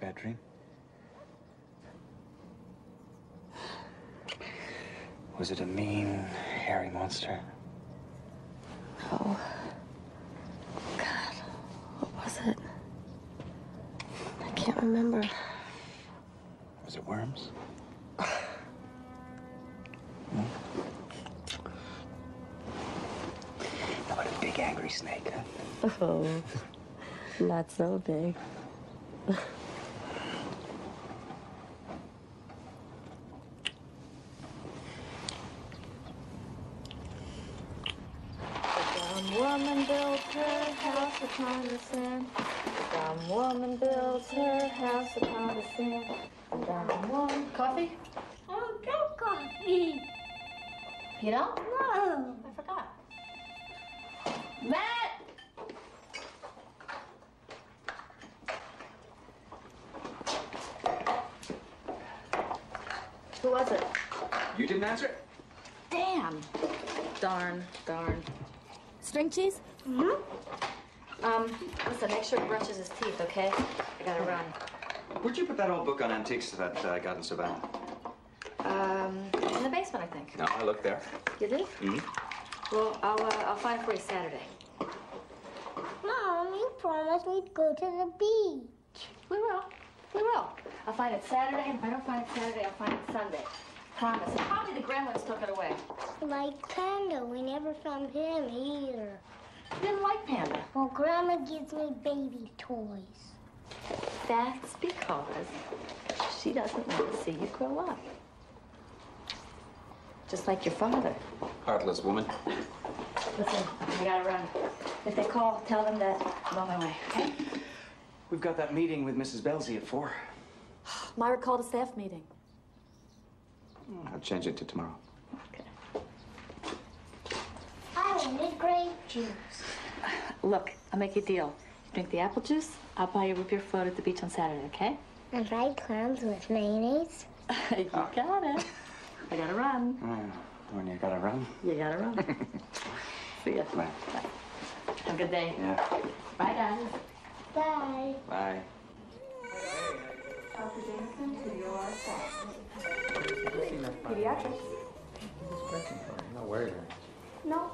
bad dream? Was it a mean, hairy monster? Oh. God, what was it? I can't remember. Was it worms? How about a big angry snake, huh? Oh, not so big. Woman built her house upon the sand. Dumb woman builds her house upon the sand. Dumb woman. Coffee? I don't get coffee. You don't? No. I forgot. Matt! Who was it? You didn't answer it? Damn. Darn. String cheese? Mm-hmm. Listen, make sure he brushes his teeth, okay? I gotta run. Where'd you put that old book on antiques that I got in Savannah? In the basement, I think. No, I looked there. You did? Mm-hmm. Well, I'll find it for you Saturday. Mom, you promised we'd go to the beach. We will. I'll find it Saturday, and if I don't find it Saturday, I'll find it Sunday. Promise. And probably the gremlins took it away. Like Panda, we never found him either. You didn't like Panda. Well, Grandma gives me baby toys. That's because she doesn't want to see you grow up. Just like your father. Heartless woman. Listen, I gotta run. If they call, tell them that I'm on my way, okay? We've got that meeting with Mrs. Belzy at 4. Myra called a staff meeting. I'll change it to tomorrow. Okay. I wanted grape juice. Look, I'll make you a deal. You drink the apple juice, I'll buy you root beer float at the beach on Saturday, okay? And fried clams with mayonnaise. You got it. I gotta run. When you gotta run. You gotta run. See ya. Bye. Have a good day. Yeah. Bye, guys. Bye. Bye. Dr. Jameson, to your pediatrics. I'm not worried. No.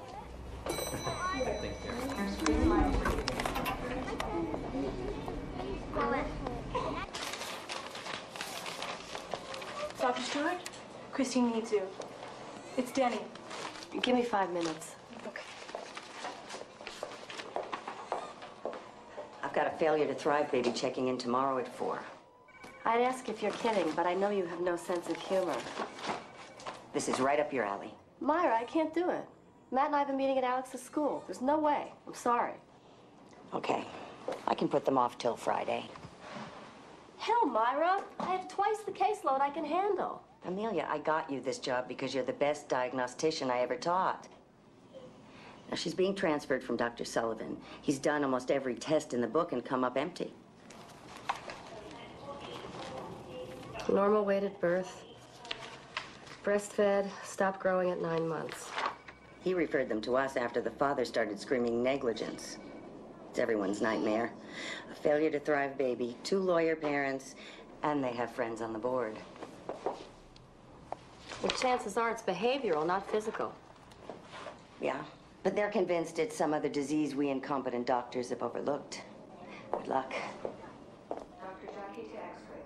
Dr. Stewart? Christine needs you. It's Denny. Give me 5 minutes. Okay. I've got a failure to thrive baby checking in tomorrow at 4. I'd ask if you're kidding, but I know you have no sense of humor. This is right up your alley. Myra, I can't do it. Matt and I have a meeting at Alex's school. There's no way. I'm sorry. Okay. I can put them off till Friday. Hell, Myra. I have twice the caseload I can handle. Amelia, I got you this job because you're the best diagnostician I ever taught. Now, she's being transferred from Dr. Sullivan. He's done almost every test in the book and come up empty. Normal weight at birth. Breastfed, stopped growing at 9 months. He referred them to us after the father started screaming negligence. It's everyone's nightmare. A failure to thrive baby, 2 lawyer parents, and they have friends on the board. Well, chances are it's behavioral, not physical. Yeah, but they're convinced it's some other disease we incompetent doctors have overlooked. Good luck. Dr. Jackie to X-ray.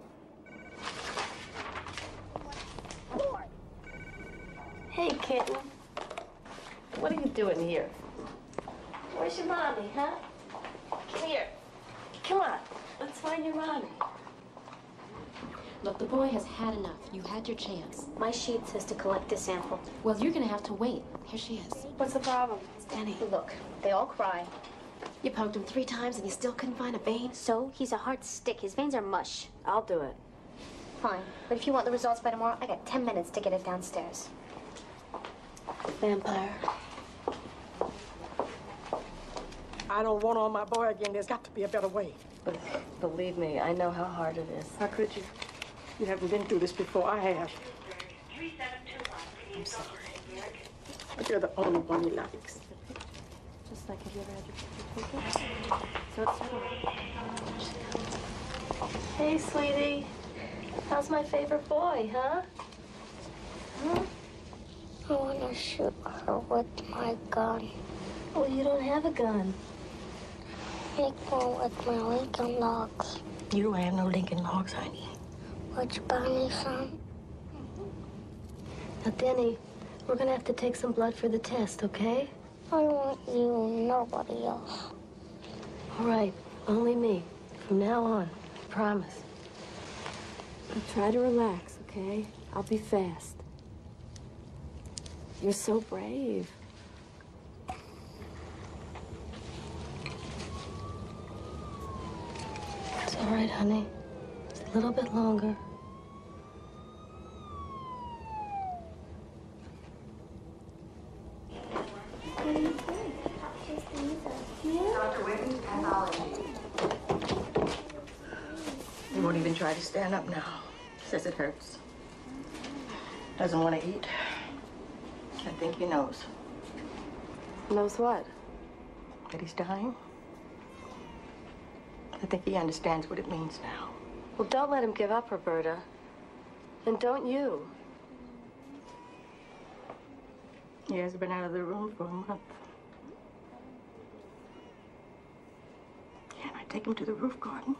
Hey, kitten. What are you doing here? Where's your mommy, huh? Come here. Come on. Let's find your mommy. Look, the boy has had enough. You had your chance. My sheet says to collect a sample. Well, you're gonna have to wait. Here she is. What's the problem? It's Denny. Look, they all cry. You poked him 3 times and you still couldn't find a vein? So, he's a hard stick. His veins are mush. I'll do it. Fine. But if you want the results by tomorrow, I got 10 minutes to get it downstairs. Vampire. I don't want on my boy again. There's got to be a better way. But believe me, I know how hard it is. How could you? You haven't been through this before. I have. I'm sorry. But you're the only one he likes. Just like, have you ever had your picture taken? So it's Hey, sweetie. How's my favorite boy, huh? I want to shoot her with my gun. Well, you don't have a gun. Make one with my Lincoln Logs. You don't have no Lincoln Logs, honey. Which Bonnie son? Now, Denny, we're gonna have to take some blood for the test, okay? I want you, nobody else. All right, only me. From now on, I promise. Now try to relax, okay? I'll be fast. You're so brave. It's all right, honey. Just a little bit longer. He won't even try to stand up now. Says it hurts. Doesn't want to eat. I think he knows Knows what? that he's dying. I think he understands what it means now. Well, don't let him give up, Roberta. And don't you. He hasn't been out of the room for a month. Can I take him to the roof garden?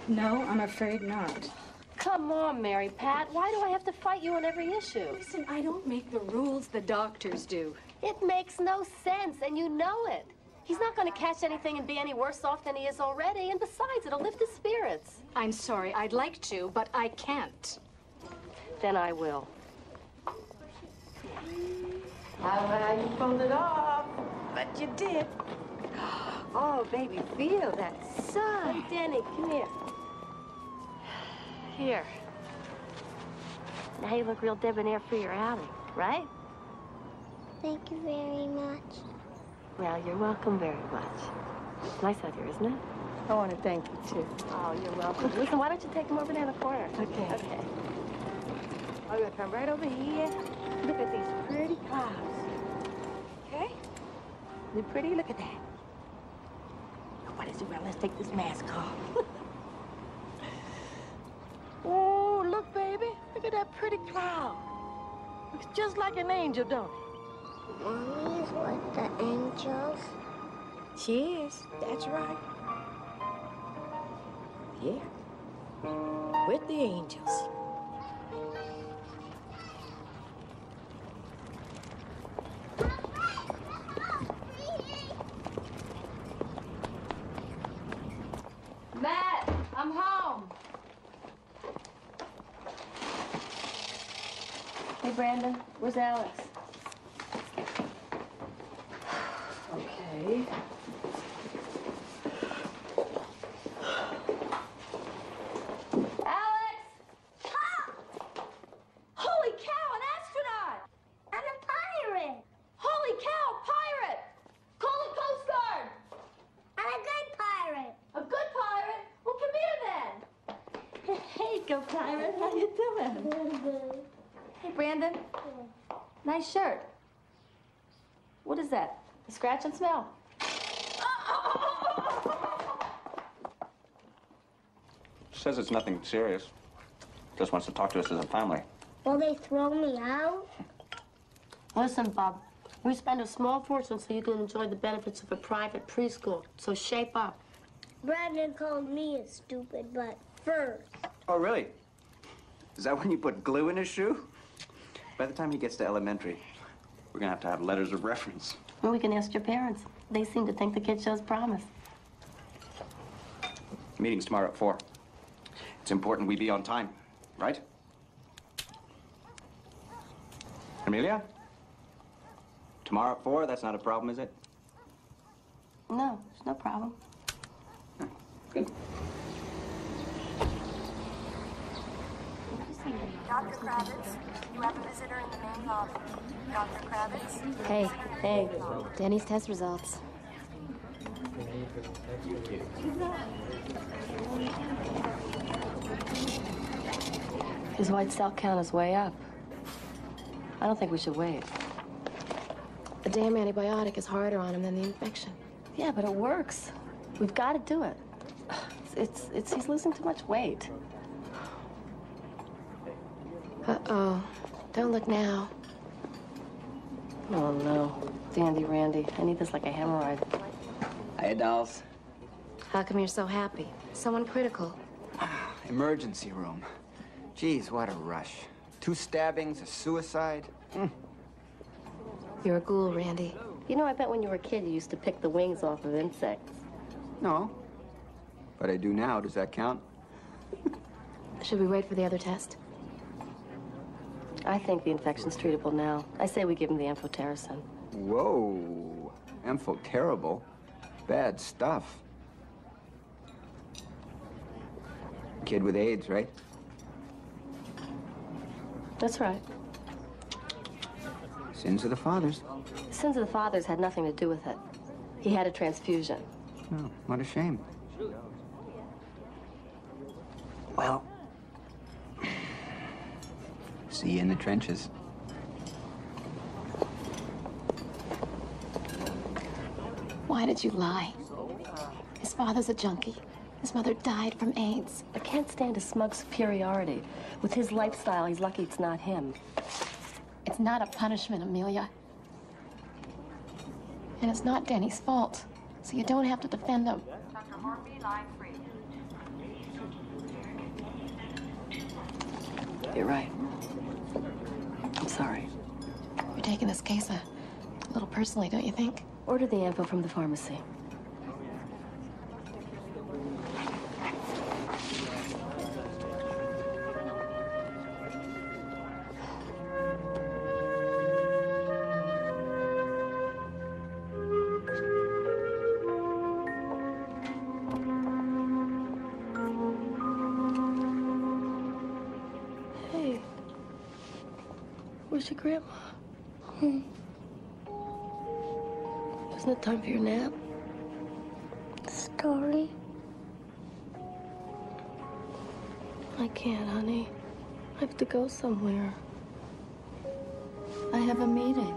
No, I'm afraid not. Come on, Mary Pat. Why do I have to fight you on every issue? Listen, I don't make the rules, the doctors do. It makes no sense, and you know it. He's not going to catch anything and be any worse off than he is already. And besides, it'll lift his spirits. I'm sorry, I'd like to, but I can't. Then I will. How you pulled it off, but you did. Oh, baby, feel that sun. Hey, Denny, come here. Here. Now you look real debonair for your outing, right? Thank you very much. Well, you're welcome very much. It's nice out here, isn't it? I want to thank you, too. Oh, you're welcome. Listen, why don't you take him over there in the corner? Okay. Okay. I'm going to come right over here. Look at these pretty clouds. Okay? They're pretty? Look at that. Nobody's around. Let's take this mask off. Oh, look, baby. Look at that pretty cloud. Looks just like an angel, don't it? Mommy's with the angels. She is. That's right. Yeah. With the angels. Matt, I'm home. Hey, Brandon, where's Alex? Okay. Alex! Holy cow, an astronaut! And a pirate. Holy cow, pirate! Call the Coast Guard! And a good pirate. A good pirate? Well, come here then. Hey, go pirate. How you doing? Hey, Brandon. Nice shirt. What is that? A scratch and smell? Says it's nothing serious. Just wants to talk to us as a family. Will they throw me out? Listen, Bob. We spend a small fortune so you can enjoy the benefits of a private preschool. So shape up. Brandon called me a stupid butt first. Oh, really? Is that when you put glue in his shoe? By the time he gets to elementary, we're gonna have to have letters of reference. Well, we can ask your parents. They seem to think the kid shows promise. Meeting's tomorrow at 4. It's important we be on time, right? Amelia? Tomorrow at 4, that's not a problem, is it? No, it's no problem. Good. Dr. Kravitz, you have a visitor in the main lobby. Dr. Kravitz? Hey, Danny's test results. His white cell count is way up. I don't think we should wait. The damn antibiotic is harder on him than the infection. Yeah, but it works. We've got to do it. He's losing too much weight. Uh-oh. Don't look now. Oh, no. Dandy Randy. I need this like a hemorrhoid. Hey, dolls. How come you're so happy? Someone critical. Emergency room. Geez, what a rush. 2 stabbings, a suicide. You're a ghoul, Randy. You know, I bet when you were a kid, you used to pick the wings off of insects. No. But I do now. Does that count? Should we wait for the other test? I think the infection's treatable now. I say we give him the amphotericin. Whoa. Amphoterrible. Bad stuff. Kid with AIDS, right? That's right. Sins of the fathers. The sins of the fathers had nothing to do with it. He had a transfusion. Oh, what a shame. Well, see you in the trenches. Why did you lie? His father's a junkie. His mother died from AIDS. I can't stand his smug superiority. With his lifestyle, he's lucky it's not him. It's not a punishment, Amelia. And it's not Denny's fault, so you don't have to defend him. Dr. Hornby, line 3. You're right. I'm sorry. You're taking this case a little personally, don't you think? Order the info from the pharmacy. Hey, where's your grandma? Isn't it time for your nap? Story? I can't, honey. I have to go somewhere. I have a meeting.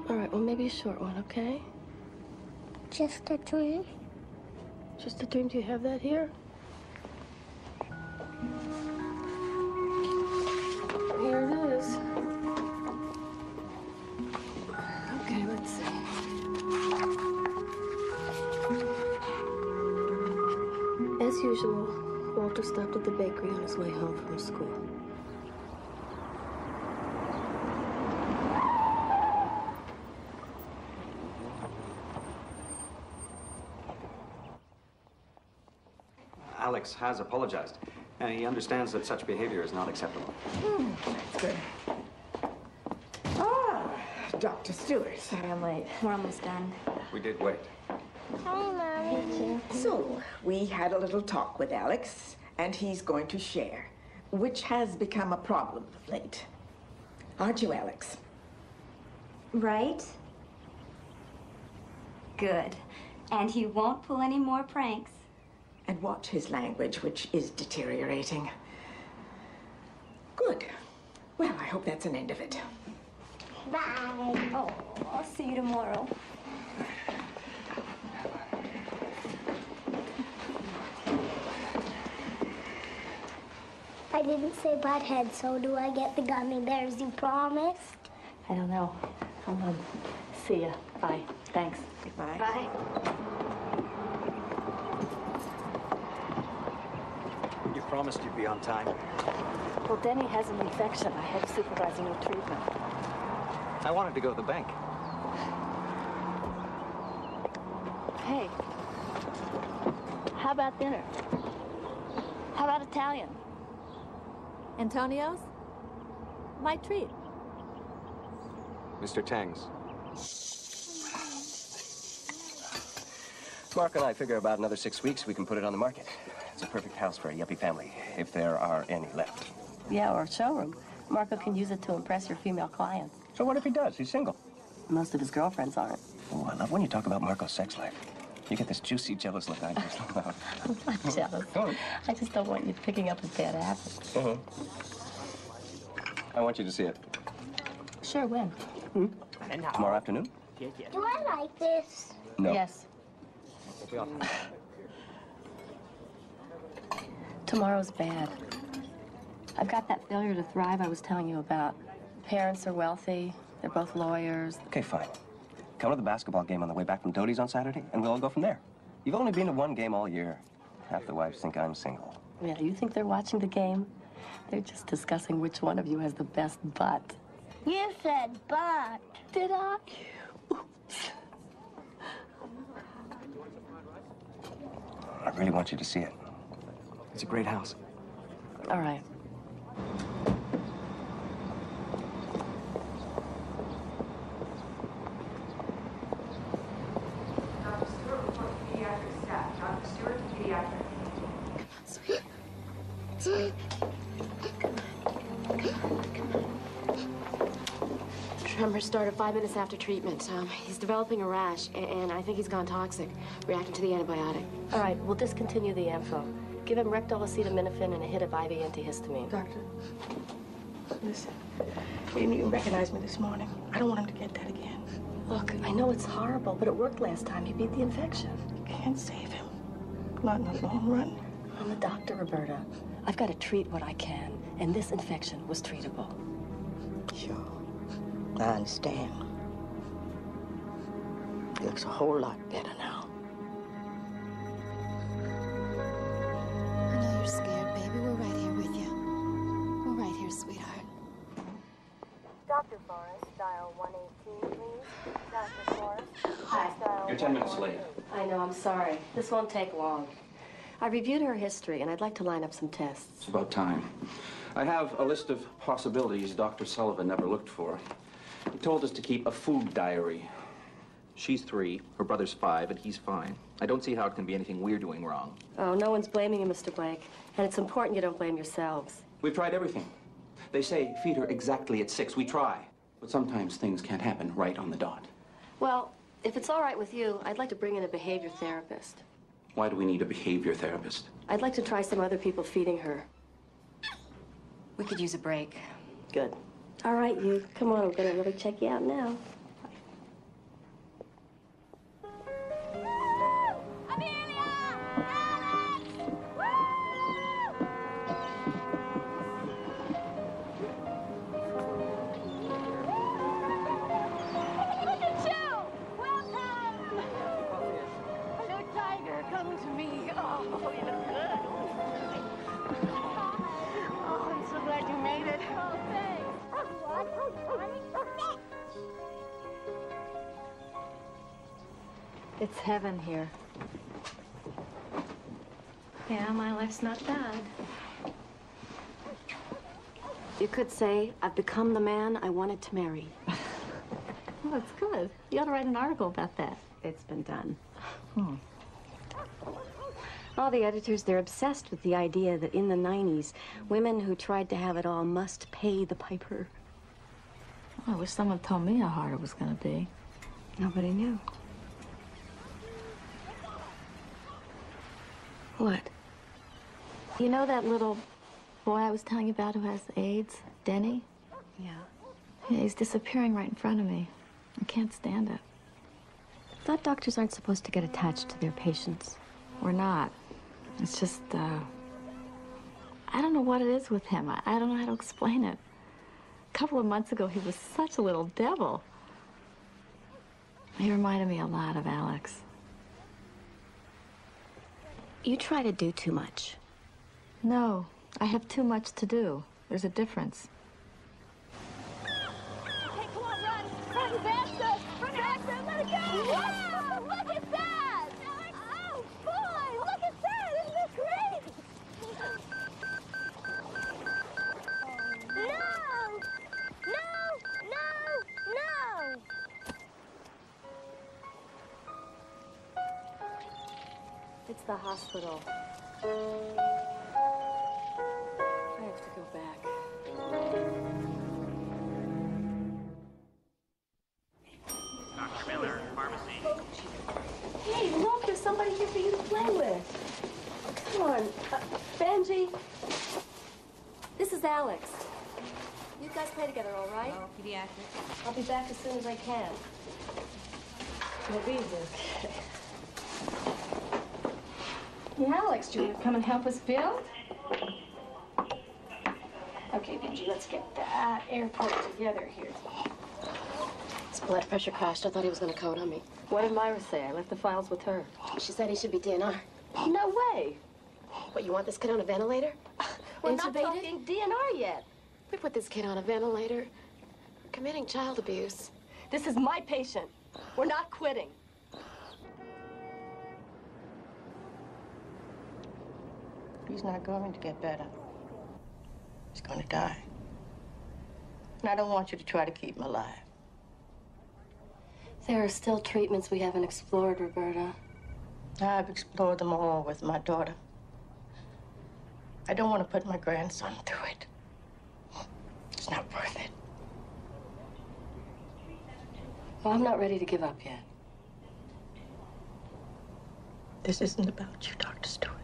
All right, well, maybe a short one, okay? Just a dream? Just a dream. Do you have that here? Here it is. Okay, let's see. As usual, Walter stopped at the bakery on his way home from school. Alex has apologized, and he understands that such behavior is not acceptable. That's good. Ah, Dr. Stewart. Sorry I'm late. We're almost done. We did wait. Hi, Mommy. So, we had a little talk with Alex, and he's going to share, which has become a problem of late. Aren't you, Alex? Right? Good. And he won't pull any more pranks. And watch his language, which is deteriorating. Good. Well, I hope that's an end of it. Bye. Oh, I'll see you tomorrow. I didn't say butthead, so do I get the gummy bears you promised? I don't know. See ya. Bye. Thanks. Goodbye. Bye. You promised you'd be on time. Well, Denny has an infection. I had to supervise no treatment. I wanted to go to the bank. Hey, how about dinner? How about Italian? Antonio's? My treat. Mr. Tangs. Mark and I figure about another 6 weeks we can put it on the market. It's a perfect house for a yuppie family, if there are any left. Yeah, or a showroom. Marco can use it to impress your female clients. So what if he does? He's single. Most of his girlfriends aren't. Oh, I love when you talk about Marco's sex life. You get this juicy, jealous look I just love. I'm not jealous. Oh. I just don't want you picking up his bad habits. Uh-huh. I want you to see it. Sure, when? Tomorrow afternoon? Do I like this? No. Yes. Tomorrow's bad. I've got that failure to thrive I was telling you about. Parents are wealthy. They're both lawyers. Okay, fine. Come to the basketball game on the way back from Doty's on Saturday, and we'll all go from there. You've only been to one game all year. Half the wives think I'm single. Yeah, you think they're watching the game? They're just discussing which one of you has the best butt. You said butt. Did I? I really want you to see it. It's a great house. All right. Dr. Stewart, report to pediatric staff. Dr. Stewart to pediatric. Sweet. Sweet. Tremors started 5 minutes after treatment. He's developing a rash, and I think he's gone toxic, reacting to the antibiotic. All right, we'll discontinue the Ampho. Give him rectal acetaminophen and a hit of IV antihistamine. Doctor, listen. He didn't even recognize me this morning. I don't want him to get that again. Look, I know it's horrible, but it worked last time. He beat the infection. You can't save him. Not in the long run. I'm a doctor, Roberta. I've got to treat what I can, and this infection was treatable. Sure. I understand. He looks a whole lot better now. I know you're scared, baby. We're right here with you. We're right here, sweetheart. Dr. Forrest, dial 118, please. Dr. Forrest. Hi. Dial You're 10 minutes late. I know, I'm sorry. This won't take long. I reviewed her history, and I'd like to line up some tests. It's about time. I have a list of possibilities Dr. Sullivan never looked for. He told us to keep a food diary. She's 3, her brother's 5, and he's fine. I don't see how it can be anything we're doing wrong. Oh, no one's blaming you, Mr. Blake. And it's important you don't blame yourselves. We've tried everything. They say feed her exactly at 6. We try. But sometimes things can't happen right on the dot. Well, if it's all right with you, I'd like to bring in a behavior therapist. Why do we need a behavior therapist? I'd like to try some other people feeding her. We could use a break. Good. All right, you. Come on, I'm gonna really check you out now. It's heaven here. Yeah, my life's not bad. You could say, I've become the man I wanted to marry. Well, that's good. You ought to write an article about that. It's been done. All the editors, they're obsessed with the idea that in the 90s, women who tried to have it all must pay the piper. I wish someone told me how hard it was going to be. Nobody knew. What? You know that little boy I was telling you about who has AIDS? Denny? Yeah. Yeah, he's disappearing right in front of me. I can't stand it. I thought doctors aren't supposed to get attached to their patients. We're not. It's just, I don't know what it is with him. I don't know how to explain it. A couple of months ago, he was such a little devil. He reminded me a lot of Alex. You try to do too much. No, I have too much to do. There's a difference. Okay, come on, run! Run faster! Run faster! Let it go! Wow! Look at that! Oh, boy! Look at that! Isn't this great? No! No! No! No! It's the hospital. I have to go back. Dr. Miller, pharmacy. Hey, look, there's somebody here for you to play with. Come on. Benji. This is Alex. You guys play together, all right? Oh, pediatrics. I'll be back as soon as I can. Maybe. Yeah, Alex, do you come and help us build? Okay, Benji, let's get that airport together here. His blood pressure crashed. I thought he was going to code on me. What did Myra say? I left the files with her. She said he should be DNR. No way. What, you want this kid on a ventilator? We're not Intubated? talking DNR yet. We put this kid on a ventilator. Committing child abuse. This is my patient. We're not quitting. He's not going to get better. He's going to die. And I don't want you to try to keep him alive. There are still treatments we haven't explored, Roberta. I've explored them all with my daughter. I don't want to put my grandson through it. It's not worth it. Well, I'm not ready to give up yet. This isn't about you, Dr. Stewart.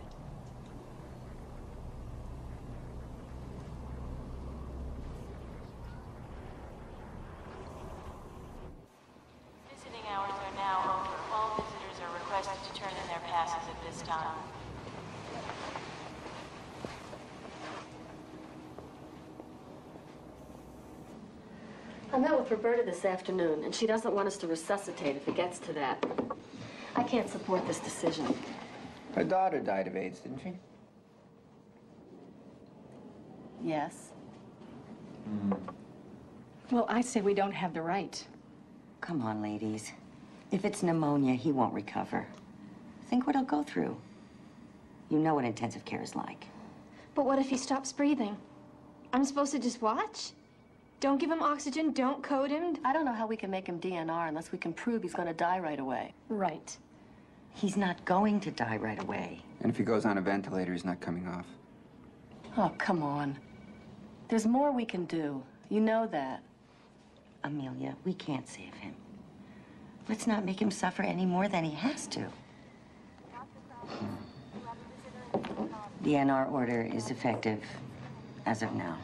Visiting hours are now over. All visitors are requested to turn in their passes at this time. I met with Roberta this afternoon, and she doesn't want us to resuscitate if it gets to that. I can't support this decision. Her daughter died of AIDS, didn't she? Yes. Well, I say we don't have the right. Come on, ladies. If it's pneumonia, he won't recover. Think what he'll go through. You know what intensive care is like. But what if he stops breathing? I'm supposed to just watch? Don't give him oxygen, don't code him? I don't know how we can make him DNR unless we can prove he's going to die right away. Right. He's not going to die right away. And if he goes on a ventilator, he's not coming off. Oh, come on. There's more we can do. You know that. Amelia, we can't save him. Let's not make him suffer any more than he has to. The NR order is effective as of now.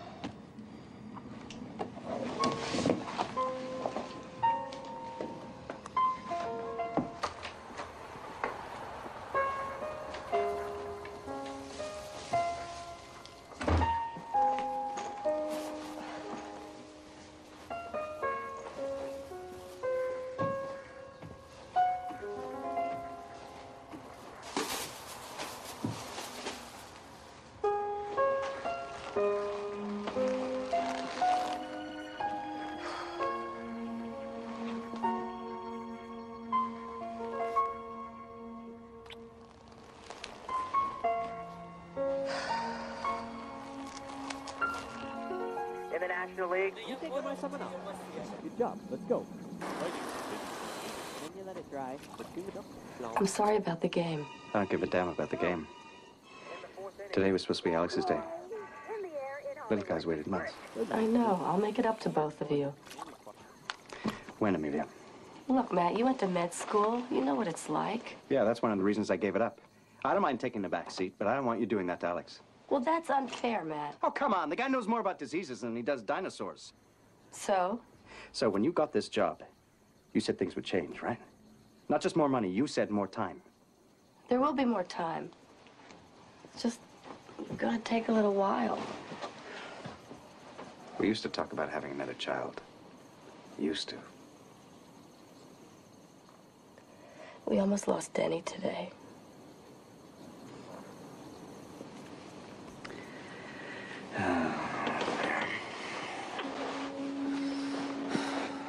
In the National League. You think about someone else. Good job. Let's go. Then you let it dry. I'm sorry about the game. I don't give a damn about the game. Today was supposed to be Alex's day. Little guy's waited months. I know. I'll make it up to both of you. When, Amelia? Look, Matt, you went to med school. You know what it's like. Yeah, that's one of the reasons I gave it up. I don't mind taking the back seat, but I don't want you doing that to Alex. Well, that's unfair, Matt. Oh, come on. The guy knows more about diseases than he does dinosaurs. So? So when you got this job, you said things would change, right? Not just more money. You said more time. There will be more time. It's just gonna take a little while. We used to talk about having another child. Used to. We almost lost Denny today.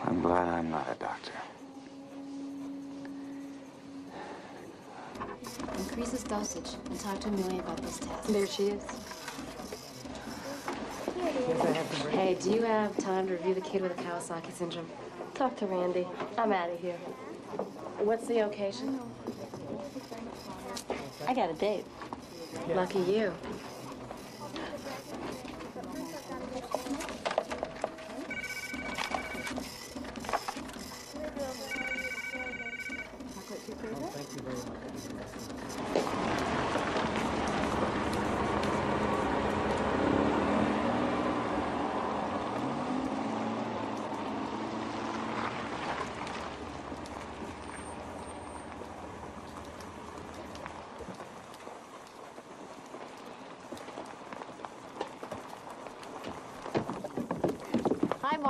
I'm glad I'm not a doctor. Increase his dosage and talk to Amelia about this test. There she is. Hey, do you have time to review the kid with the Kawasaki syndrome? Talk to Randy. I'm out of here. What's the occasion? I got a date. Lucky you. Thank you very much.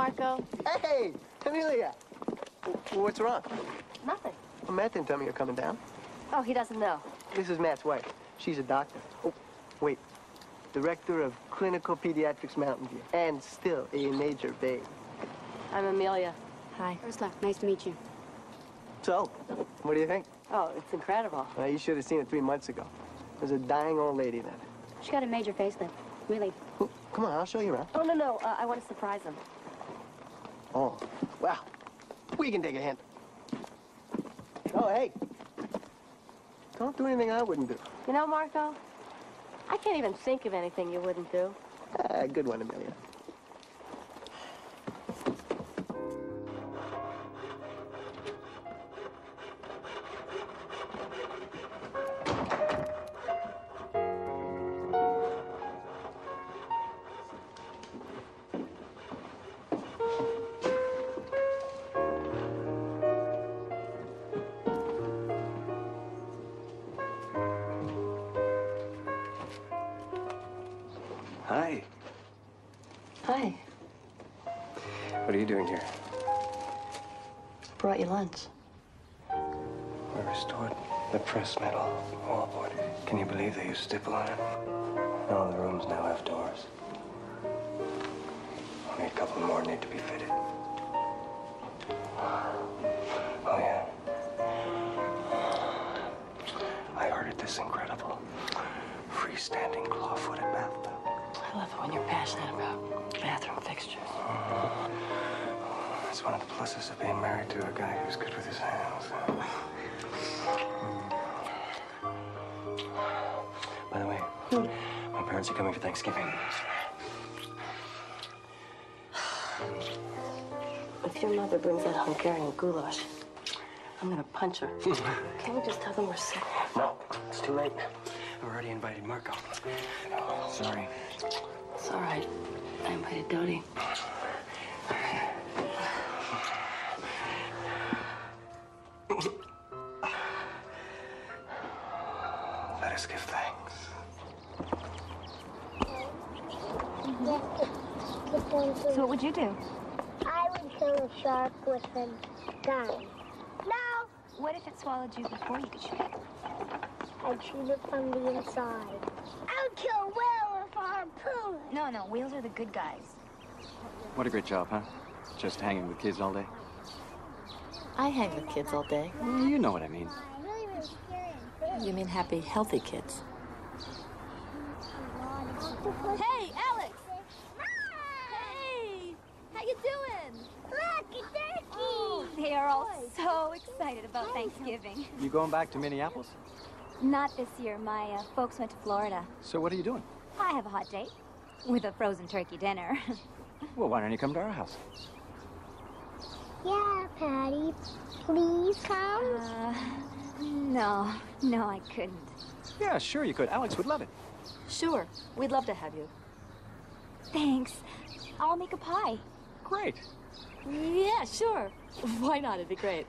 Marco. Hey, Amelia. What's wrong? Nothing. Well, Matt didn't tell me you're coming down. Oh, he doesn't know. This is Matt's wife. She's a doctor. Oh, wait. Director of Clinical Pediatrics Mountain View. And still a major babe. I'm Amelia. Hi. Ursula, nice to meet you. So, what do you think? Oh, it's incredible. Well, you should have seen it 3 months ago. There's a dying old lady then. She got a major facelift. Really. Oh, come on, I'll show you around. Oh, no. I want to surprise him. Oh, well, we can take a hint. Oh, hey. Don't do anything I wouldn't do. You know, Marco, I can't even think of anything you wouldn't do. Good one, Amelia. Hi. Hi. What are you doing here? Brought you lunch. We restored the press metal wallboard. Can you believe they used stipple on it? All the rooms now have doors. Only a couple more need to be fitted. Oh, yeah. I ordered this incredible freestanding claw-footed bathtub. I love it when you're passionate about bathroom fixtures. That's one of the pluses of being married to a guy who's good with his hands. By the way, my parents are coming for Thanksgiving. If your mother brings that Hungarian goulash, I'm gonna punch her. Can't we just tell them we're sick? No, it's too late. I've already invited Marco. Oh, sorry. It's all right. I invited Dodie. Let us give thanks. So what would you do? I would kill a shark with a gun. No! What if it swallowed you before you could shoot it? I'd shoot it from the inside. I would kill a whale with a harpoon. No, whales are the good guys. What a great job, huh? Just hanging with kids all day. I hang with kids all day. You know what I mean. You mean happy, healthy kids. Hey, Alex! Hey! How you doing? Look, a turkey! Oh, they are all so excited about Thanksgiving. You going back to Minneapolis? Not this year. My folks went to Florida. So what are you doing? I have a hot date with a frozen turkey dinner. Well, why don't you come to our house? Yeah, Patty. Please come? No, I couldn't. Yeah, sure you could. Alex would love it. Sure. We'd love to have you. Thanks. I'll make a pie. Great. Yeah, sure. Why not? It'd be great.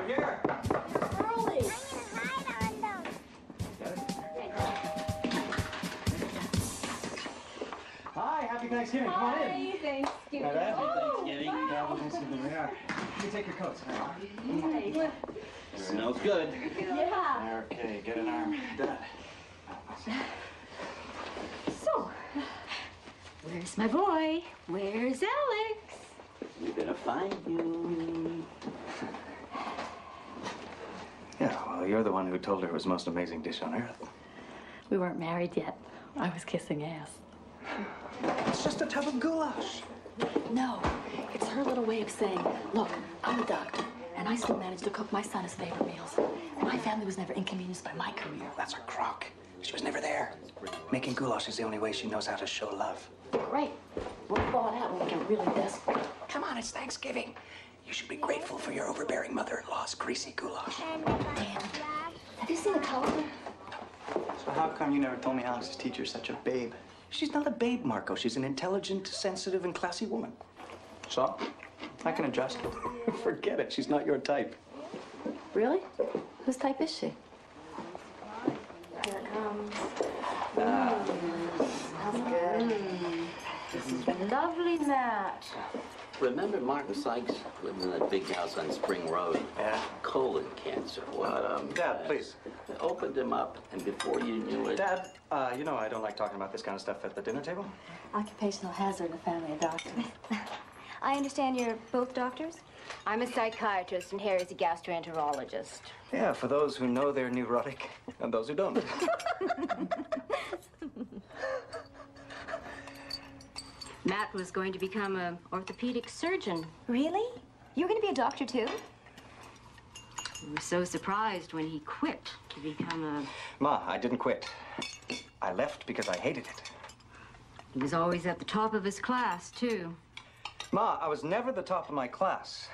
Here. Early. I'm gonna hide on them. Hi, happy Thanksgiving. Come on in. Thanksgiving. Happy Thanksgiving. Happy Thanksgiving. Yeah. Let me take your coats. Smells good. Yeah. Okay, get an arm. Done. So, where's my boy? Where's Alex? We're gonna find you. Yeah, well, you're the one who told her it was the most amazing dish on earth. We weren't married yet. I was kissing ass. It's just a tub of goulash. No, it's her little way of saying, look, I'm a doctor, and I still manage to cook my son his favorite meals. My family was never inconvenienced by my career. That's a crock. She was never there. Making goulash is the only way she knows how to show love. Great. We'll thaw it out when we get really desperate. Come on, it's Thanksgiving. You should be grateful for your overbearing mother-in-law's greasy goulash. Damn. Have you seen the color? So how come you never told me Alex's teacher's such a babe? She's not a babe, Marco. She's an intelligent, sensitive, and classy woman. So? I can adjust. Forget it. She's not your type. Really? Whose type is she? Here it comes. Smells good. This is lovely, Matt. Remember Martin Sykes lived in that big house on Spring Road? Yeah. Colon cancer. Well, Dad, please. Opened him up, and before you knew it... Dad, you know I don't like talking about this kind of stuff at the dinner table. Occupational hazard in a family of doctors. I understand you're both doctors? I'm a psychiatrist, and Harry's a gastroenterologist. Yeah, for those who know they're neurotic and those who don't. Matt was going to become an orthopedic surgeon. Really? You're going to be a doctor, too? We were so surprised when he quit to become a... Ma, I didn't quit. I left because I hated it. He was always at the top of his class, too. Ma, I was never the top of my class.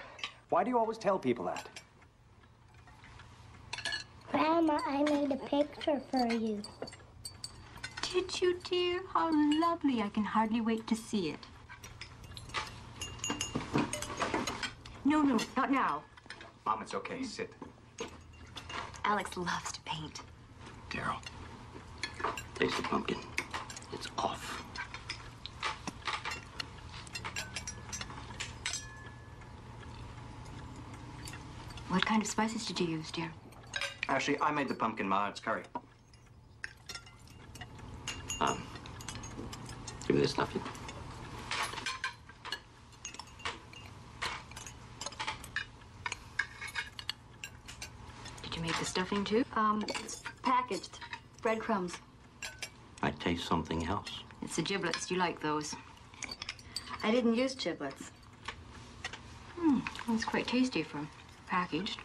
Why do you always tell people that? Grandma, I made a picture for you. Did you, dear? How lovely. I can hardly wait to see it. No, not now. Mom, it's okay. Sit. Alex loves to paint. Daryl, taste the pumpkin. It's off. What kind of spices did you use, dear? Actually, I made the pumpkin, Ma. It's curry. Give me this stuff. Did you make the stuffing, too? It's packaged. Breadcrumbs. I taste something else. It's the giblets. Do you like those? I didn't use giblets. That's quite tasty for packaged.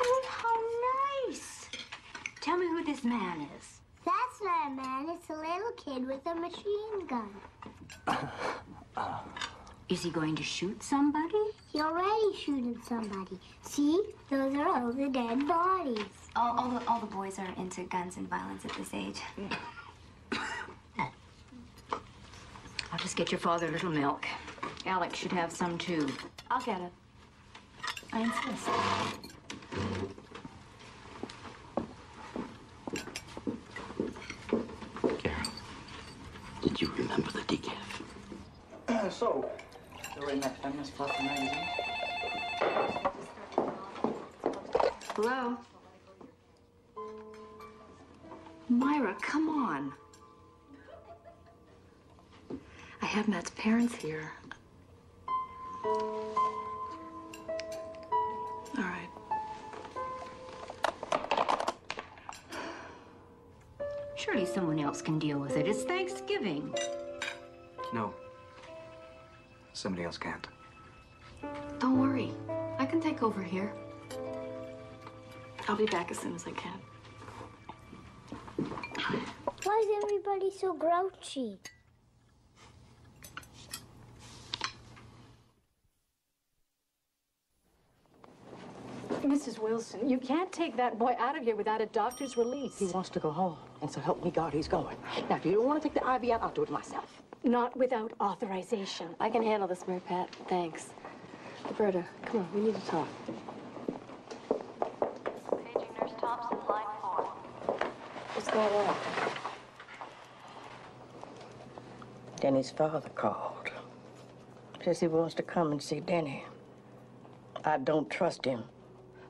Oh, how nice! Tell me who this man is. That's not a man, it's a little kid with a machine gun. Is he going to shoot somebody? He already shooting somebody. See? Those are all the dead bodies. All the boys are into guns and violence at this age. I'll just get your father a little milk. Alex should have some, too. I'll get it. I insist. Carol, did you remember the decaf? So, you're in that feminist fluffy magazine? Hello? Myra, come on. I have Matt's parents here. All right. Surely someone else can deal with it. It's Thanksgiving. No. Somebody else can't. Don't worry. I can take over here. I'll be back as soon as I can. Why is everybody so grouchy? Mrs. Wilson, you can't take that boy out of here without a doctor's release. He wants to go home, and so help me God, he's going. Now, if you don't want to take the IV out, I'll do it myself. Not without authorization. I can handle this, Mary Pat. Thanks. Roberta, come on, we need to talk. Paging Nurse Thompson, line 4. What's going on? Denny's father called. Says he wants to come and see Denny. I don't trust him.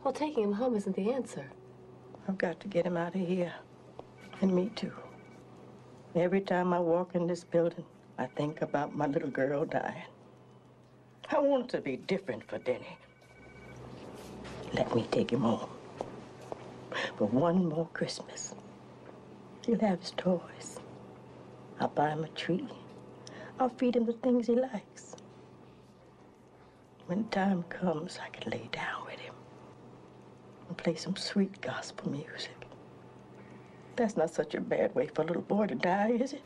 Well, taking him home isn't the answer. I've got to get him out of here. And me too. Every time I walk in this building, I think about my little girl dying. I want it to be different for Denny. Let me take him home. For one more Christmas. He'll have his toys. I'll buy him a tree. I'll feed him the things he likes. When time comes, I can lay down with him and play some sweet gospel music. That's not such a bad way for a little boy to die, is it?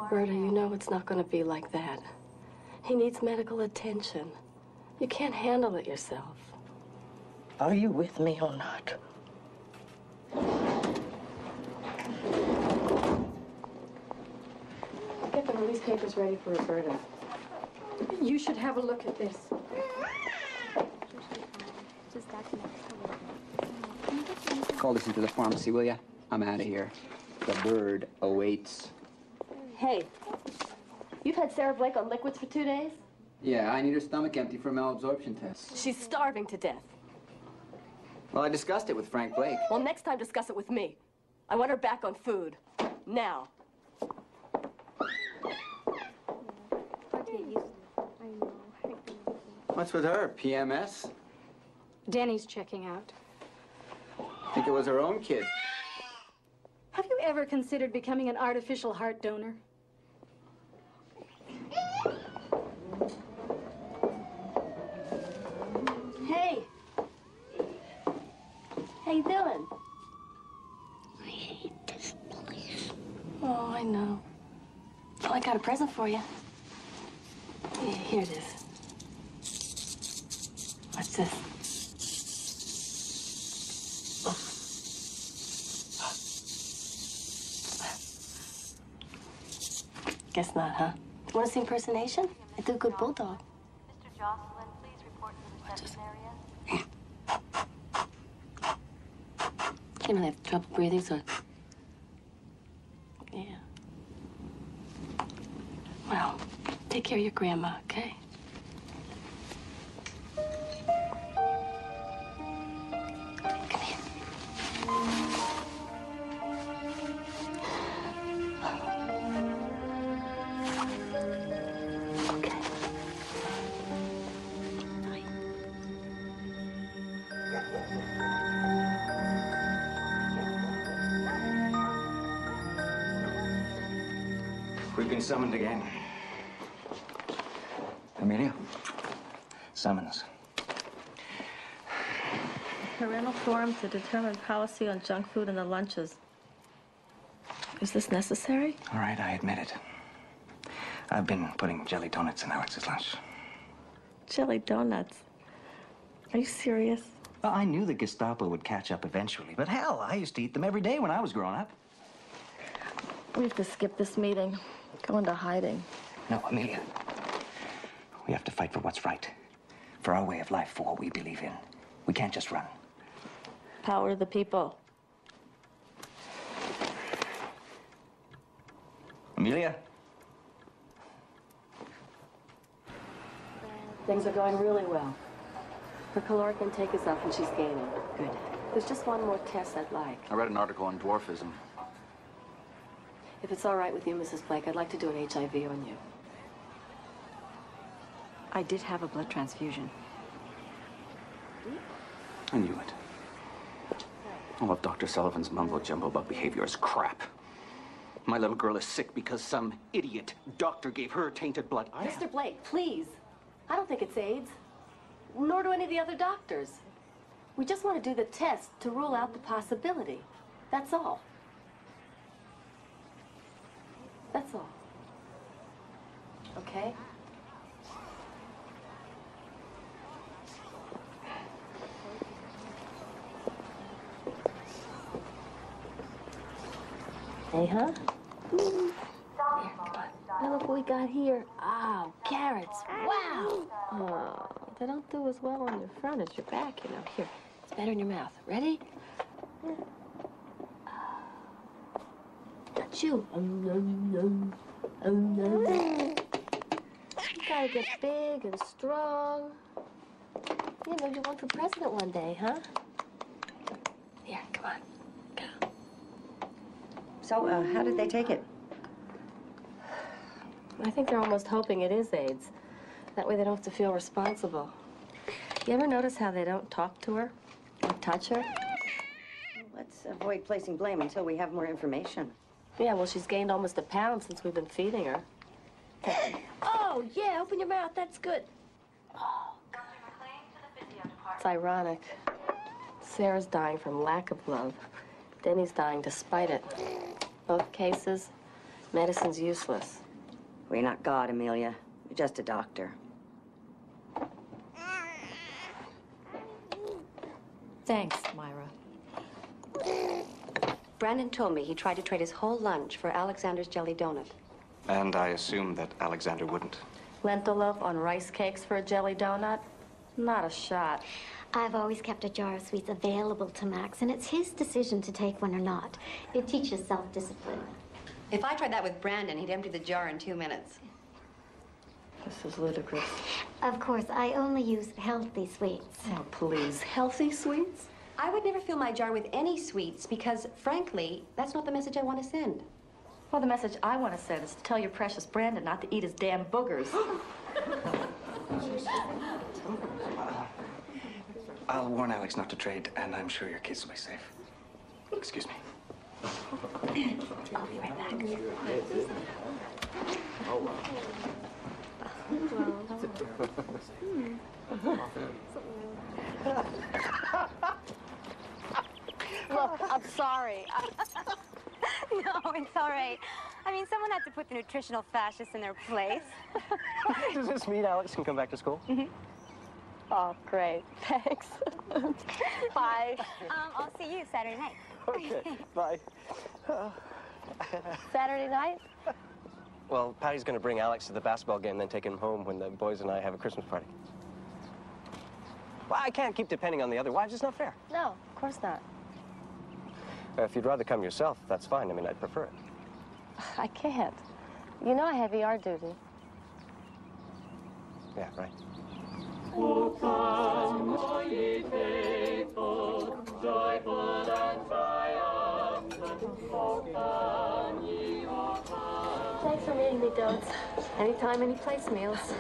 Roberta, you know it's not going to be like that. He needs medical attention. You can't handle it yourself. Are you with me or not? get the release papers ready for Roberta. You should have a look at this. Call this into the pharmacy, will ya? I'm out of here. The bird awaits. Hey, you've had Sarah Blake on liquids for 2 days? Yeah, I need her stomach empty for a malabsorption test. She's starving to death. Well, I discussed it with Frank Blake. Well, next time discuss it with me. I want her back on food. Now. What's with her? PMS? Danny's checking out. I think it was her own kid. Have you ever considered becoming an artificial heart donor? Hey. How you doing? I hate this place. Oh, I know. Oh, I got a present for you. Yeah, here it is. What's this? Guess not, huh? Want to see impersonation? I do a good bulldog. Mr. Jocelyn, please report to the reception area. You don't have trouble breathing, so... Yeah. Well, take care of your grandma, okay? We've been summoned again. Amelia? Summons. Parental forum to determine policy on junk food in the lunches. Is this necessary? All right, I admit it. I've been putting jelly donuts in Alex's lunch. Jelly donuts? Are you serious? Well, I knew the Gestapo would catch up eventually, but hell, I used to eat them every day when I was growing up. We have to skip this meeting. Go into hiding. No, Amelia. We have to fight for what's right. For our way of life, for what we believe in. We can't just run. Power to the people. Amelia? Things are going really well. Her caloric intake is up and she's gaining. Good. There's just one more test I'd like. I read an article on dwarfism. If it's all right with you, Mrs. Blake, I'd like to do an HIV on you. I did have a blood transfusion. I knew it. All of Dr. Sullivan's mumbo-jumbo about behavior is crap. My little girl is sick because some idiot doctor gave her tainted blood. Mr. Blake, please. I don't think it's AIDS. Nor do any of the other doctors. We just want to do the test to rule out the possibility. That's all. That's all. Okay? Hey, huh? Here, come on. Now look what we got here. Oh, carrots. Wow. Oh, they don't do as well on your front as your back, you know. Here, it's better in your mouth. Ready? Got you. You gotta get big and strong. Yeah, maybe you want for president one day, huh? Here, come on. So, how did they take it? I think they're almost hoping it is AIDS. That way they don't have to feel responsible. You ever notice how they don't talk to her or touch her? Let's avoid placing blame until we have more information. Yeah, well, she's gained almost a pound since we've been feeding her. Oh, yeah, open your mouth. That's good. Oh. It's ironic. Sarah's dying from lack of love. Denny's dying despite it. Both cases, medicine's useless. We're not God, Amelia. You're just a doctor. Thanks, Myra. Brandon told me he tried to trade his whole lunch for Alexander's jelly donut. And I assumed that Alexander wouldn't. Lentil loaf on rice cakes for a jelly donut? Not a shot. I've always kept a jar of sweets available to Max, and it's his decision to take one or not. It teaches self-discipline. If I tried that with Brandon, he'd empty the jar in 2 minutes. This is ludicrous. Of course, I only use healthy sweets. Oh, please. Healthy sweets? I would never fill my jar with any sweets because, frankly, that's not the message I want to send. Well, the message I want to send is to tell your precious Brandon not to eat his damn boogers. I'll warn Alex not to trade, and I'm sure your kids will be safe. Excuse me. I'll be right back. Look, I'm sorry. No, it's all right. I mean, someone had to put the nutritional fascists in their place. Does this mean Alex can come back to school? Mm-hmm. Oh, great. Thanks. Bye. I'll see you Saturday night. Okay, bye. Saturday night? Well, Patty's going to bring Alex to the basketball game, then take him home when the boys and I have a Christmas party. Well, I can't keep depending on the other wives. It's not fair. No, of course not. If you'd rather come yourself, that's fine. I mean, I'd prefer it. I can't. You know I have ER duty. Yeah, right. O come, all ye faithful, joyful and triumphant. O come, ye, O come. Thanks for meeting me, Dodes. Anytime, any place meals.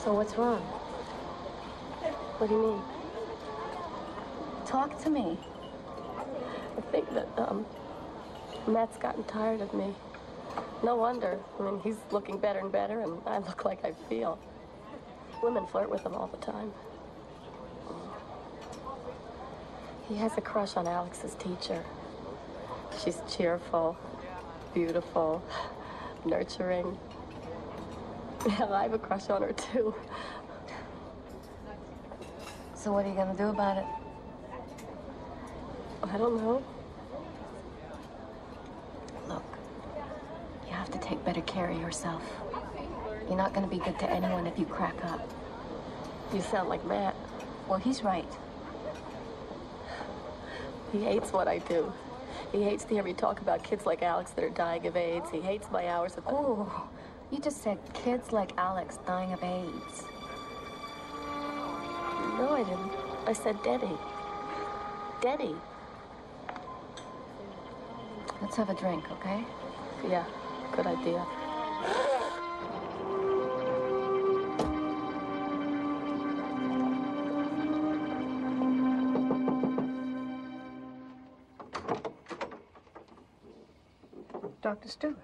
So what's wrong? What do you mean? Talk to me. I think that, Matt's gotten tired of me. No wonder. I mean, he's looking better and better, and I look like I feel. Women flirt with him all the time. He has a crush on Alex's teacher. She's cheerful, beautiful, nurturing. Hell, I have a crush on her, too. So what are you gonna do about it? I don't know. Look, you have to take better care of yourself. You're not going to be good to anyone if you crack up. You sound like Matt. Well, he's right. He hates what I do. He hates to hear me talk about kids like Alex that are dying of AIDS. He hates my hours at the... Oh, you just said kids like Alex dying of AIDS. No, I didn't. I said Denny. Denny. Let's have a drink, okay? Yeah, good idea. Dr. Stewart,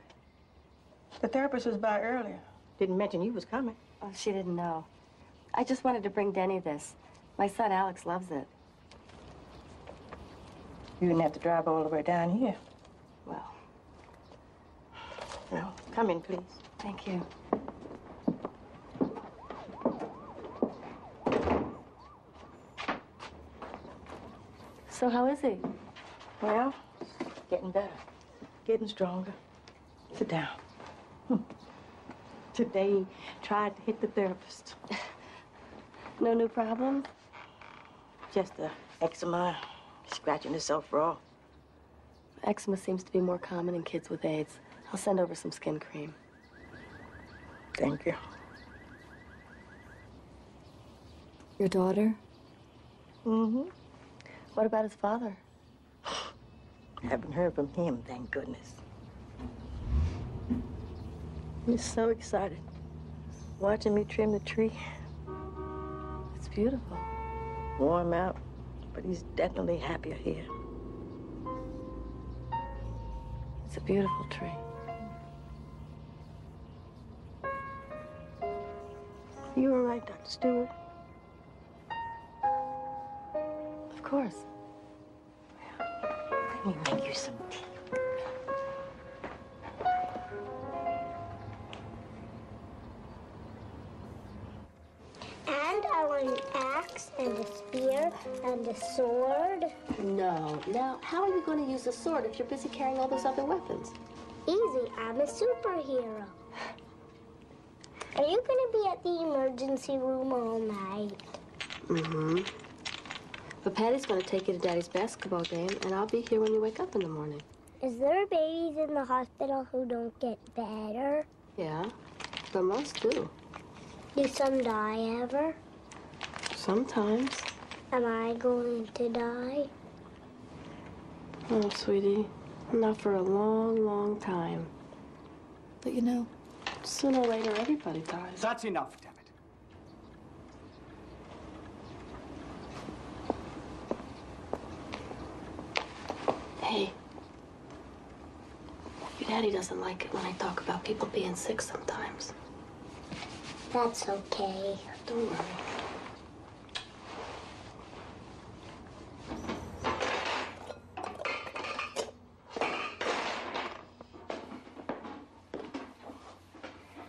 the therapist was by earlier. Didn't mention you was coming. Oh, she didn't know. I just wanted to bring Denny this. My son Alex loves it. You didn't have to drive all the way down here. Well. No, come in, please. Thank you. So how is he? Well, getting better. Getting stronger. Sit down. Today, he tried to hit the therapist. No new problem? Just eczema, scratching himself raw. Eczema seems to be more common in kids with AIDS. I'll send over some skin cream. Thank you. Your daughter? Mm-hmm. What about his father? Haven't heard from him, thank goodness. He's so excited. Watching me trim the tree. It's beautiful. Warm out, but he's definitely happier here. It's a beautiful tree. You all right, Dr. Stewart? Of course. Let me make you some tea. And I want an axe and a spear and a sword? No. Now, how are you going to use a sword if you're busy carrying all those other weapons? Easy, I'm a superhero. Are you going to be at the emergency room all night? Mm-hmm. But Patty's going to take you to Daddy's basketball game, and I'll be here when you wake up in the morning. Is there babies in the hospital who don't get better? Yeah, but most do. Do some die ever? Sometimes. Am I going to die? Oh, sweetie, not for a long, long time. But you know, sooner or later, everybody dies. That's enough, damn it. Hey, your daddy doesn't like it when I talk about people being sick sometimes. That's okay. Don't worry.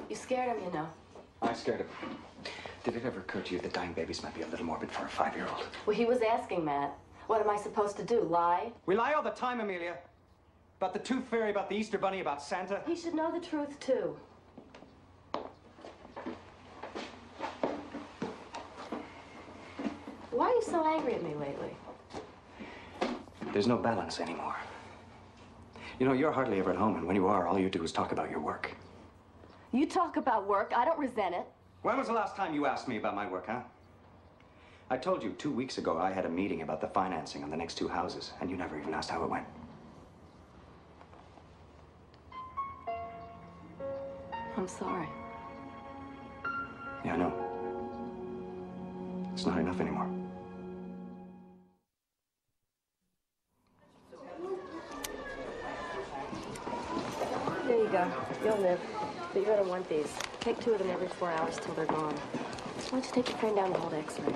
You scared him, you know. I scared him. Did it ever occur to you that dying babies might be a little morbid for a 5-year-old? Well, he was asking, Matt. What am I supposed to do, lie? We lie all the time, Amelia. About the Tooth Fairy, about the Easter Bunny, about Santa. He should know the truth, too. Why are you so angry at me lately? There's no balance anymore. You know, you're hardly ever at home, and when you are, all you do is talk about your work. You talk about work. I don't resent it. When was the last time you asked me about my work, huh? I told you 2 weeks ago I had a meeting about the financing on the next 2 houses, and you never even asked how it went. I'm sorry. Yeah, I know. It's not enough anymore. There you go. You'll live. But you're gonna want these. Take 2 of them every 4 hours till they're gone. Why don't you take your friend down to hold X-ray?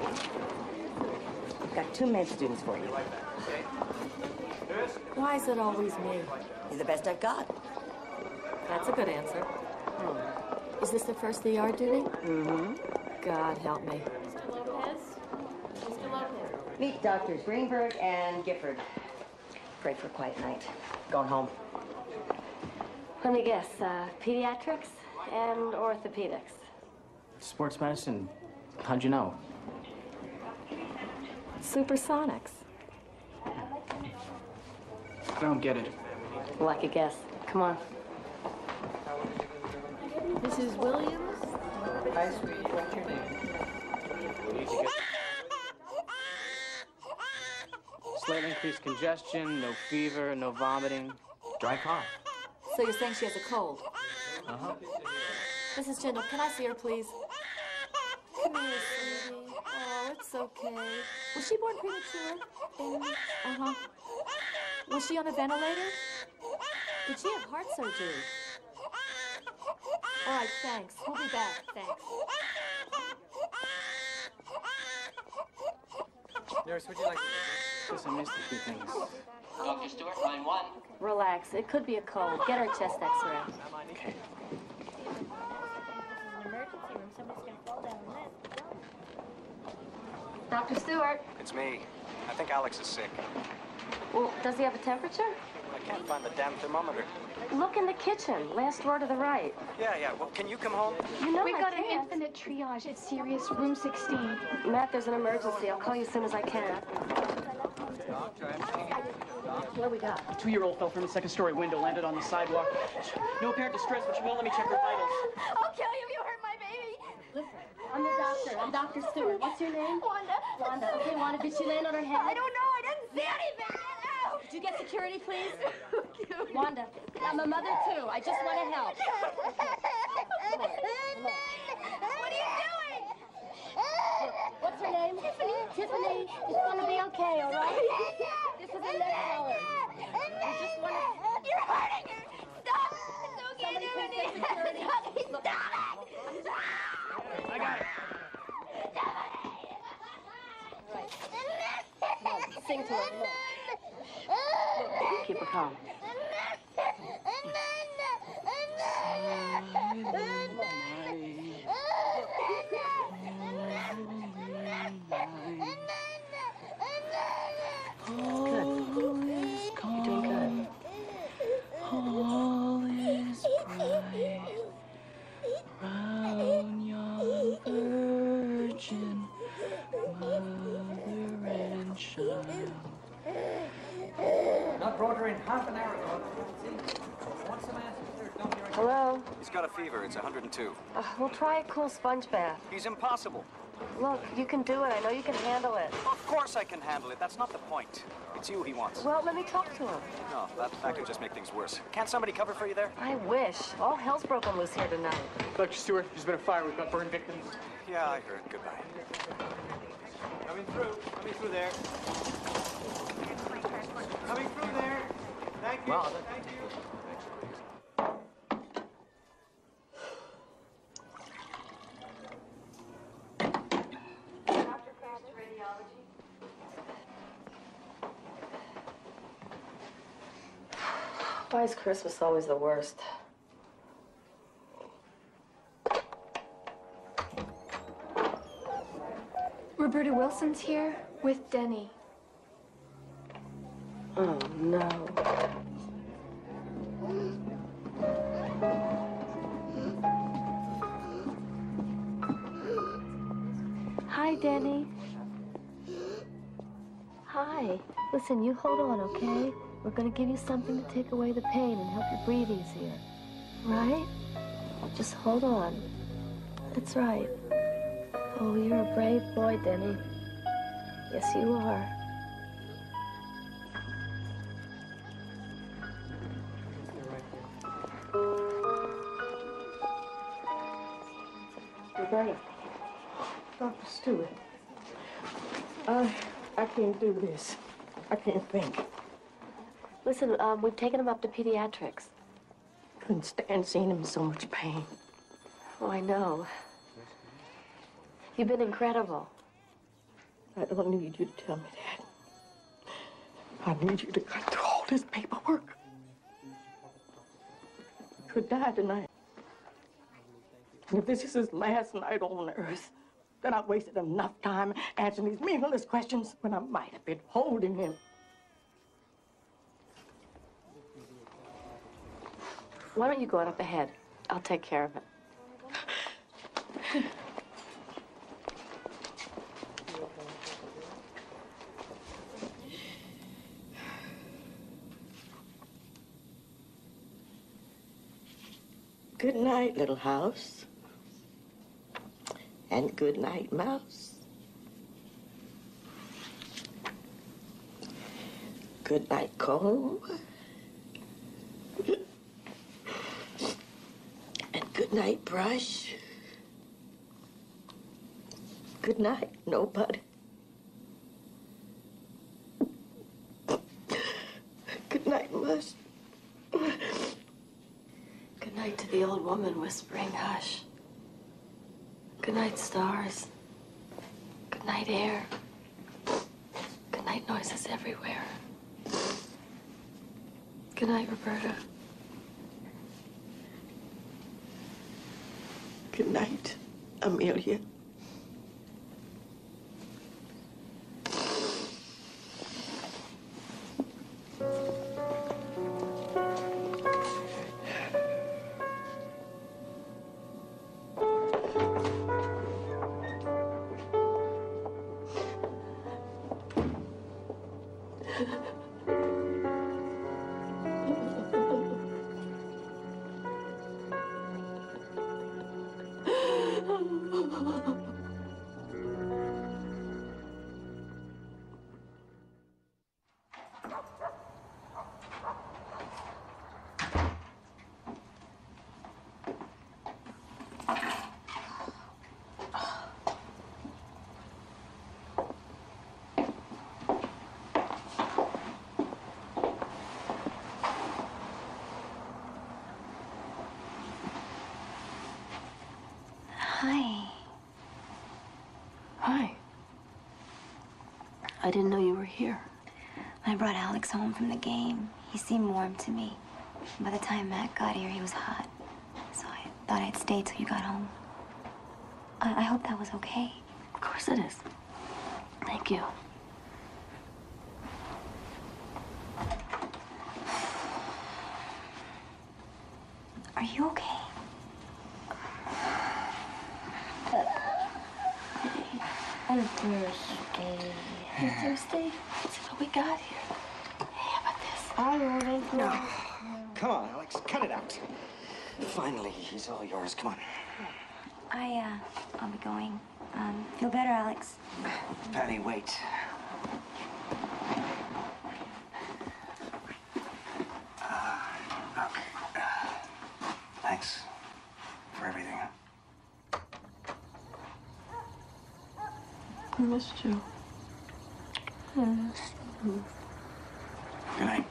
I've got 2 med students for you. Why is it always me? You're the best I've got. That's a good answer. Is this the first ER duty? Mm-hmm. God help me. Mr. Lopez? Mr. Lopez? Meet Doctors Greenberg and Gifford. Pray for a quiet night. Going home. Let me guess, pediatrics and orthopedics. Sports medicine. How'd you know? Supersonics. I don't get it. Lucky guess. Come on. Mrs. Williams? Hi, sweetie. What's your name? Slightly increased congestion, no fever, no vomiting. Dry cough. so you're saying she has a cold? Uh-huh. Mrs. Jindal, can I see her, please? Come here, sweetie. Oh, it's okay. Was she born premature? Uh-huh. Was she on a ventilator? Did she have heart surgery? All right, thanks. We'll be back. Thanks. Nurse, would you like to... Listen, I missed a few things. Dr. Stewart, line 1. Relax. It could be a cold. Get her a chest X-ray. Okay. Dr. Stewart. It's me. I think Alex is sick. Well, does he have a temperature? I can't find the damn thermometer. Look in the kitchen. Last drawer to the right. Yeah. Well, can you come home? You know We've I got an can't. infinite triage. It's serious. Room 16. Matt, there's an emergency. I'll call you as soon as I can. What do we got? A 2-year-old fell from a second-story window, landed on the sidewalk. No apparent distress, but she won't let me check her vitals. I'll kill you if you hurt my baby. Listen, I'm the doctor. I'm Dr. Stewart. What's your name? Wanda. Wanda. Okay, Wanda, did she land on her head? I don't know. I didn't see anything. Could you get security, please? Wanda, I'm a mother, too. I just want to help. Come on. What are you doing? What's her name? Tiffany. Tiffany. It's going to be okay, all right? This is a next hour. I just want to... You're hurting her. Stop. It's okay, Tiffany. Stop it. I got it. Come on, sing to her. Look, keep her calm. down? He's got a fever. It's 102. We'll try a cool sponge bath. He's impossible. Look, you can do it. I know you can handle it. Of course I can handle it. That's not the point. It's you he wants. Well, let me talk to him. No, that could just make things worse. Can't somebody cover for you there? I wish. All hell's broken loose here tonight. Dr. Stewart, there's been a fire. We've got burned victims. Yeah, I heard. Goodbye. Coming through. Coming through there. Coming through there. Thank you. Well, thank you. Why is Christmas always the worst? Roberta Wilson's here with Denny. Oh, no. Hi, Denny. Hi. Listen, you hold on, okay? We're gonna give you something to take away the pain and help you breathe easier. Right? Just hold on. That's right. Oh, you're a brave boy, Denny. Yes, you are. Roberta. Dr. Stewart. I can't do this. I can't think. Listen, we've taken him up to pediatrics. Couldn't stand seeing him in so much pain. Oh, I know. You've been incredible. I don't need you to tell me that. I need you to cut through all this paperwork. He could die tonight. And if this is his last night on earth, then I've wasted enough time answering these meaningless questions when I might have been holding him. Why don't you go on up ahead? I'll take care of it. Good night, little house. And good night, mouse. Good night, comb. And good night, brush. Good night, nobody. Good night, mush. Good night to the old woman whispering hush. Good night, stars. Good night, air. Good night, noises everywhere. Good night, Roberta. Good night, Amelia. Hi. Hi. I didn't know you were here. I brought Alex home from the game. He seemed warm to me. By the time Matt got here, he was hot. So I thought I'd stay till you got home. I hope that was okay. Of course it is. Thank you. Are you okay? I'm thirsty. You're thirsty? Let's see what we got here. Hey, how about this? No. Come on, Alex. Cut it out. Finally, he's all yours. Come on. I'll be going. Feel better, Alex? Patty, wait. Okay. Thanks for everything. I missed you. I missed you. Good night.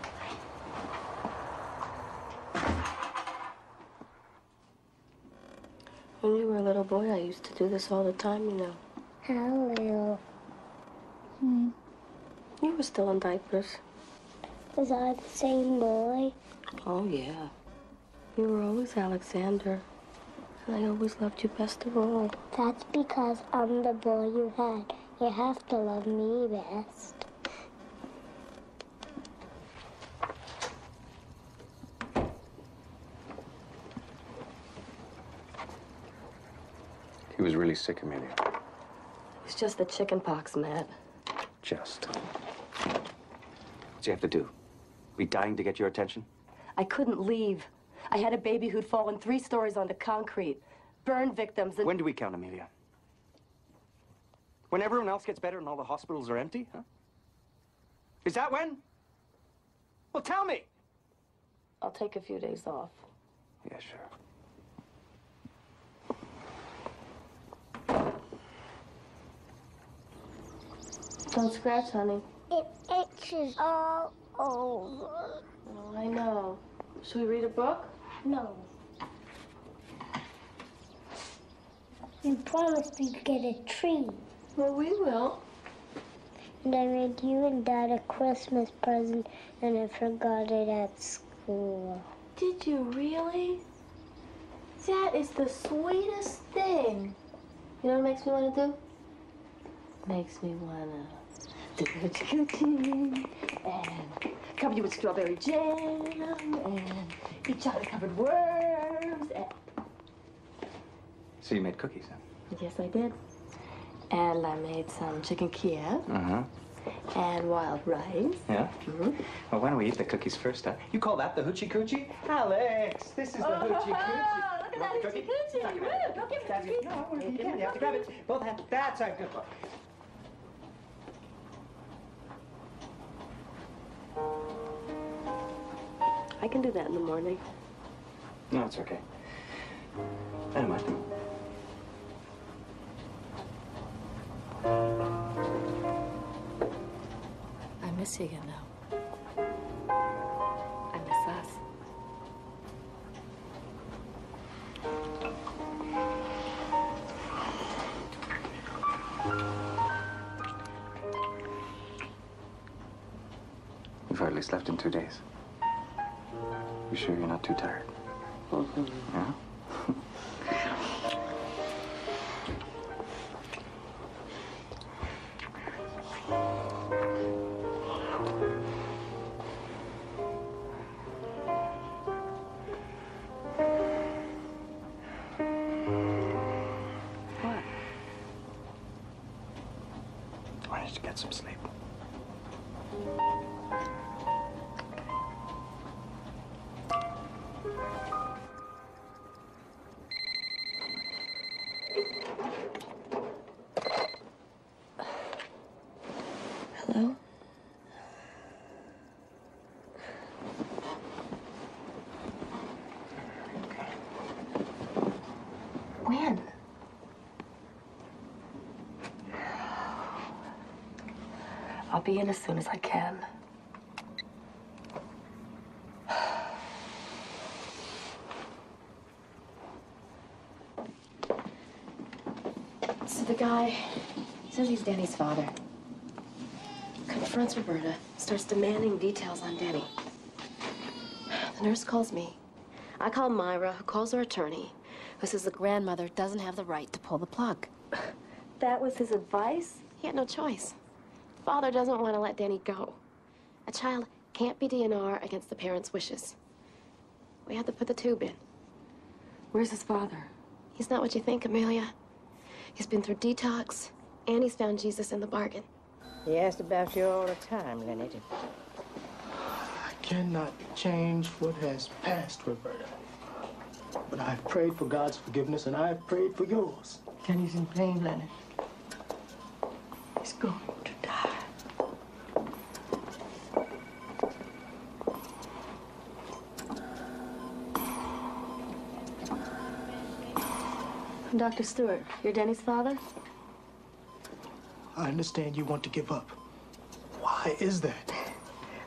When you were a little boy, I used to do this all the time, you know. How little? You were still in diapers. Was I the same boy? Oh, yeah. You were always Alexander. And I always loved you best of all. That's because I'm the boy you had. You have to love me best. He was really sick, Amelia. It's just the chicken pox, Matt. Just. What's he have to do? We dying to get your attention? I couldn't leave. I had a baby who'd fallen 3 stories onto concrete. Burn victims and... When do we count, Amelia? When everyone else gets better and all the hospitals are empty, huh? Is that when? Well, tell me! I'll take a few days off. Yeah, sure. Don't scratch, honey. It itches all over. Oh, I know. Should we read a book? No. You promised we'd get a tree. Well, we will. And I made you and Dad a Christmas present, and I forgot it at school. Did you really? That is the sweetest thing. You know what it makes me want to do? Makes me want to do hoochie coochie and cover you with strawberry jam and eat chocolate-covered worms and... So you made cookies, huh? Yes, I did. And I made some chicken Kiev. Uh-huh. And wild rice. Yeah? Mm-hmm. Well, why don't we eat the cookies first, huh? You call that the hoochie coochie? Alex, this is the hoochie coochie. Look at that hoochie coochie. Woo, go give it to me. No, you can't. You have to grab it. Both hands. That's a good one. I can do that in the morning. No, it's okay. I don't mind. I miss you again, though. I miss us. You've hardly slept in 2 days. You sure you're not too tired? Yeah? What? Why don't you get some sleep? Hello? When? I'll be in as soon as I can. So the guy says he's Denny's father. Confronts Roberta, starts demanding details on Denny. The nurse calls me. I call Myra, who calls her attorney, who says the grandmother doesn't have the right to pull the plug. That was his advice? He had no choice. Father doesn't want to let Denny go. A child can't be DNR against the parents' wishes. We had to put the tube in. Where's his father? He's not what you think, Amelia. He's been through detox, and he's found Jesus in the bargain. He asked about you all the time, Leonard. I cannot change what has passed, Roberta. But I've prayed for God's forgiveness, and I've prayed for yours. Kenny's in pain, Leonard. He's going to die. Dr. Stewart, you're Denny's father? I understand you want to give up. Why is that?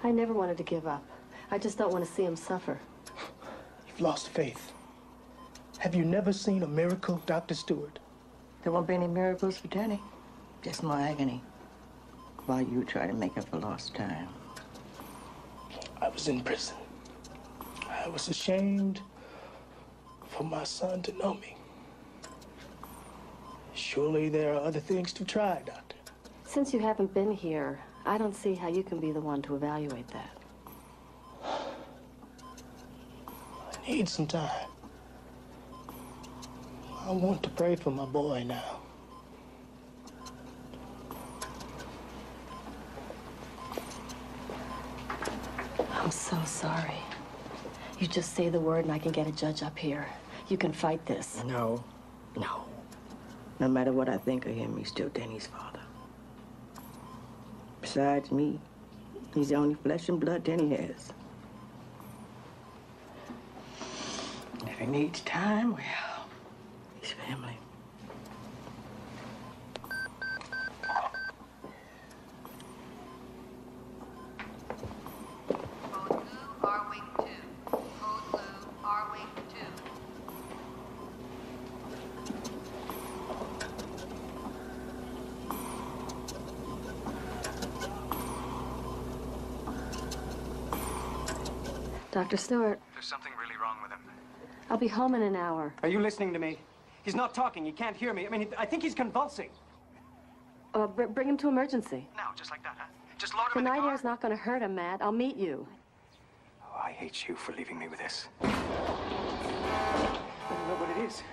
I never wanted to give up. I just don't want to see him suffer. You've lost faith. Have you never seen a miracle, Dr. Stewart? There won't be any miracles for Denny. Just more agony. While you try to make up for lost time. I was in prison. I was ashamed for my son to know me. Surely there are other things to try, Doctor. Since you haven't been here, I don't see how you can be the one to evaluate that. I need some time. I want to pray for my boy now. I'm so sorry. You just say the word and I can get a judge up here. You can fight this. No. No matter what I think of him, he's still Denny's father. Besides me, he's the only flesh and blood Denny has. If he needs time, well, he's family. Dr. Stewart, There's something really wrong with him. I'll be home in an hour. Are you listening to me? He's not talking. He can't hear me. I mean, I think he's convulsing. Bring him to emergency. Now, just like that, huh? Just load him The in the night car. air's not going to hurt him, Matt. I'll meet you. Oh, I hate you for leaving me with this. I don't know what it is.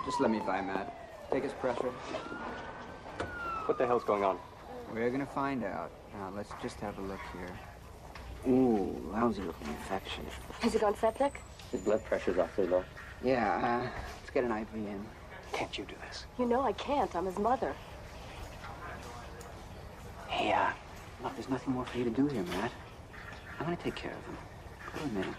Just let me by, Matt. Take his pressure. What the hell's going on? We're gonna find out. Now, let's just have a look here. Ooh, lousy looking infection. Has he gone septic? His blood pressure's awfully low. Yeah, let's get an IV in. Can't you do this? You know I can't. I'm his mother. Hey, look, there's nothing more for you to do here, Matt. I'm gonna take care of him. For a minute.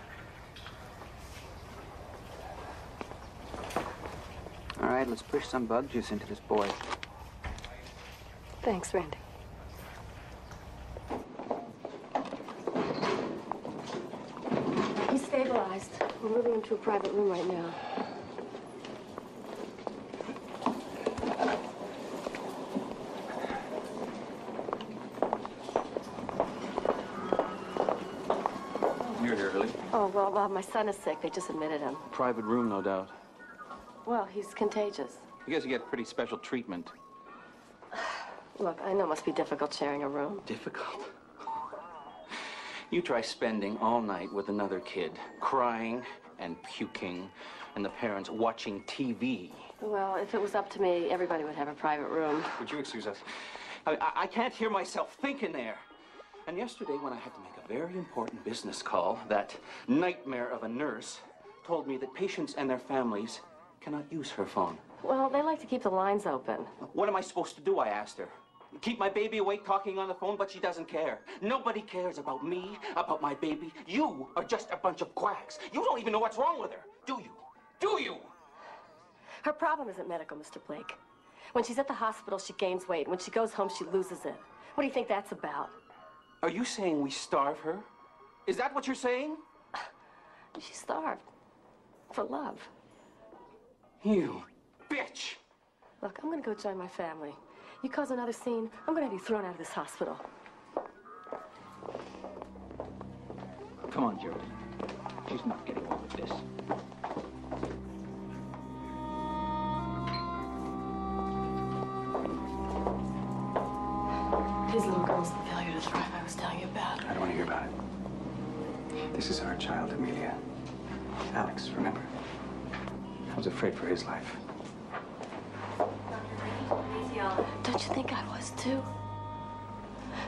All right, let's push some bug juice into this boy. Thanks, Randy. He's stabilized. We're moving him to a private room right now. You're here, Lily. Oh, well, my son is sick. They just admitted him. Private room, no doubt. Well, he's contagious. You guys get pretty special treatment. Look, I know it must be difficult sharing a room. Difficult? You try spending all night with another kid, crying and puking, and the parents watching TV. Well, if it was up to me, everybody would have a private room. Would you excuse us? I can't hear myself think in there. And yesterday, when I had to make a very important business call, that nightmare of a nurse told me that patients and their families cannot use her phone. Well, they like to keep the lines open. What am I supposed to do, I asked her. Keep my baby awake talking on the phone, but she doesn't care. Nobody cares about me, about my baby. You are just a bunch of quacks. You don't even know what's wrong with her, do you? Do you? Her problem isn't medical, Mr. Blake. When she's at the hospital, she gains weight. When she goes home, she loses it. What do you think that's about? Are you saying we starve her? Is that what you're saying? She's starved. For love. You bitch! Look, I'm gonna go join my family. You cause another scene, I'm gonna have you thrown out of this hospital. Come on, Gerald. She's not getting on with this. His little girl's the failure to thrive I was telling you about. I don't want to hear about it. This is our child, Amelia. Alex, remember? I was afraid for his life. Y'all. Don't you think I was, too?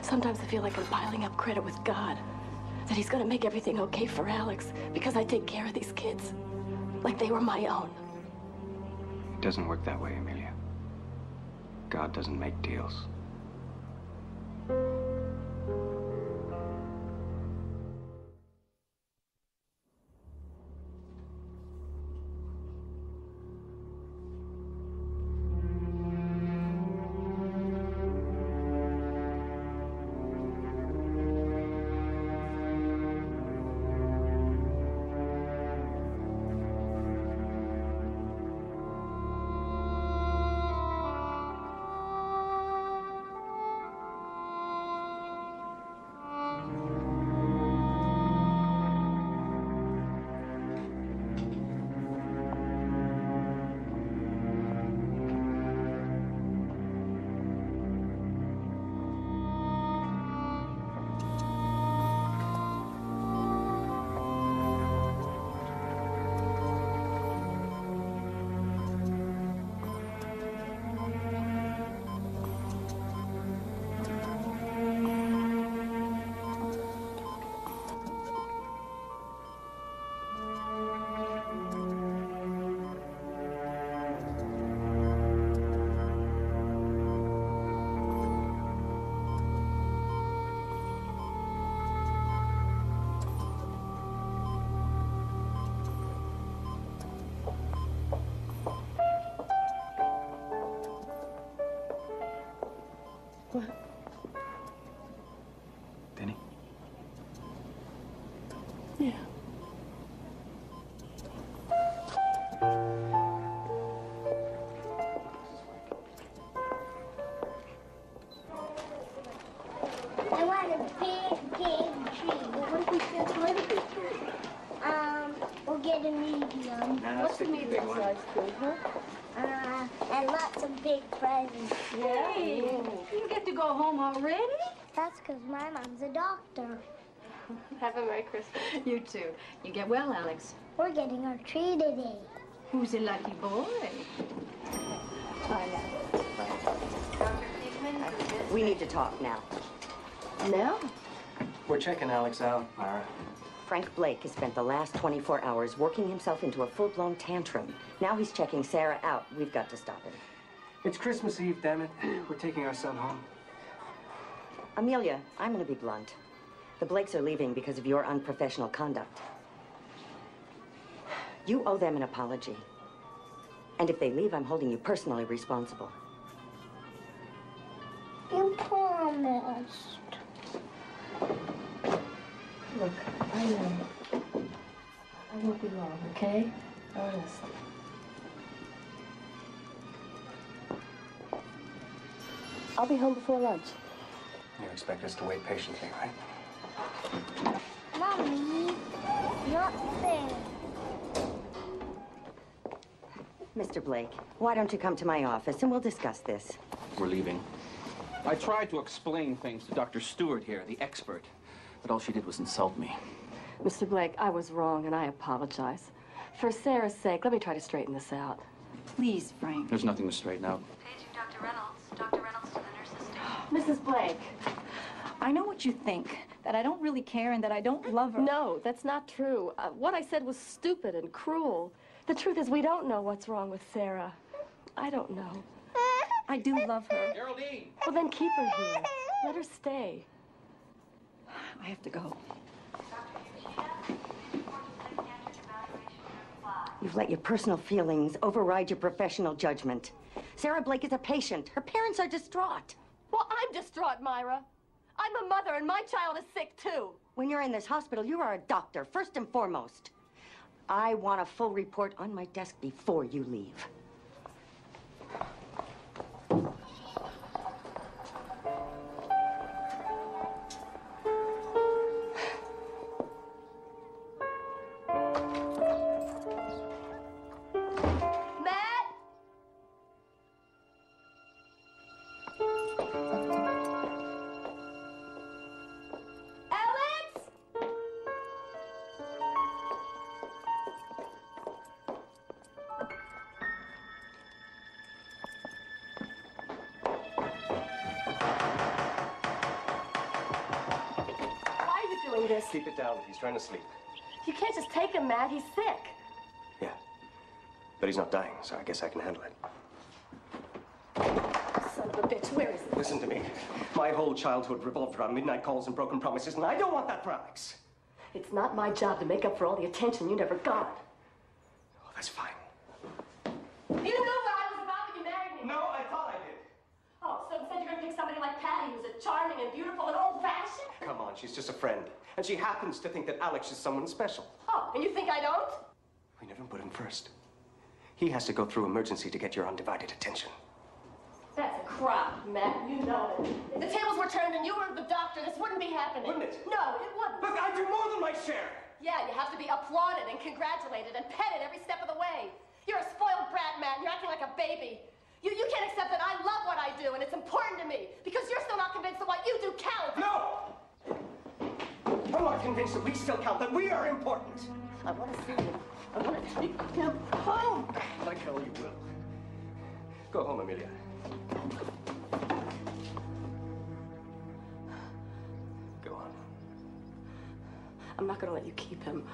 Sometimes I feel like I'm piling up credit with God. That he's gonna make everything okay for Alex because I take care of these kids. Like they were my own. It doesn't work that way, Amelia. God doesn't make deals. What? Denny? Yeah. I want a big, big tree. What if we can't find a big tree? We'll get a medium. What's the medium size tree, huh? And lots of big presents. Hey, you get to go home already? That's because my mom's a doctor. Have a Merry Christmas. You too. You get well, Alex. We're getting our tree today. Who's a lucky boy? We need to talk now. Now? We're checking Alex out, Myra. Frank Blake has spent the last 24 hours working himself into a full-blown tantrum. Now he's checking Sarah out. We've got to stop him. It's Christmas Eve, damn it. We're taking our son home. Amelia, I'm going to be blunt. The Blakes are leaving because of your unprofessional conduct. You owe them an apology. And if they leave, I'm holding you personally responsible. You promised. Look, I know. I won't be long, okay? Honest. I'll be home before lunch. You expect us to wait patiently, right? Mommy, not fair. Mr. Blake, why don't you come to my office and we'll discuss this? We're leaving. I tried to explain things to Dr. Stewart here, the expert, but all she did was insult me. Mr. Blake, I was wrong and I apologize. For Sarah's sake, let me try to straighten this out. Please, Frank. There's nothing to straighten out. Paging Dr. Reynolds. Dr. Reynolds to the nurse's station. Mrs. Blake. I know what you think, that I don't really care and that I don't love her. No, that's not true. What I said was stupid and cruel. The truth is we don't know what's wrong with Sarah. I don't know. I do love her. Geraldine! Well, then keep her here. Let her stay. I have to go. You've let your personal feelings override your professional judgment. Sarah Blake is a patient. Her parents are distraught. Well, I'm distraught, Myra. I'm a mother and my child is sick too. When you're in this hospital, you are a doctor, first and foremost. I want a full report on my desk before you leave. this. Keep it down. He's trying to sleep. You can't just take him, Matt. He's sick. Yeah. But he's not dying, so I guess I can handle it. Son of a bitch, where is he? Listen to me. My whole childhood revolved around midnight calls and broken promises, and I don't want that for Alex. It's not my job to make up for all the attention you never got. Oh, that's fine. You knew what I was about when you married me. No, I thought I did. Oh, so instead you're going to pick somebody like Patty, who's a charming and beautiful and old-fashioned? Come on, she's just a friend. And she happens to think that Alex is someone special. Oh, and you think I don't? We never put him first. He has to go through emergency to get your undivided attention. That's a crop, Matt. You know it. If the tables were turned and you were the doctor, this wouldn't be happening. Wouldn't it? No, it wouldn't. Look, I do more than my share. Yeah, you have to be applauded and congratulated and petted every step of the way. You're a spoiled brat, Matt, and you're acting like a baby. You can't accept that I love what I do, and it's important to me, because you're still not convinced that what you do counts. No! I'm not convinced that we still count, that we are important. I want to see him. I want to take him home. Like hell you will. Go home, Amelia. Go on. I'm not going to let you keep him.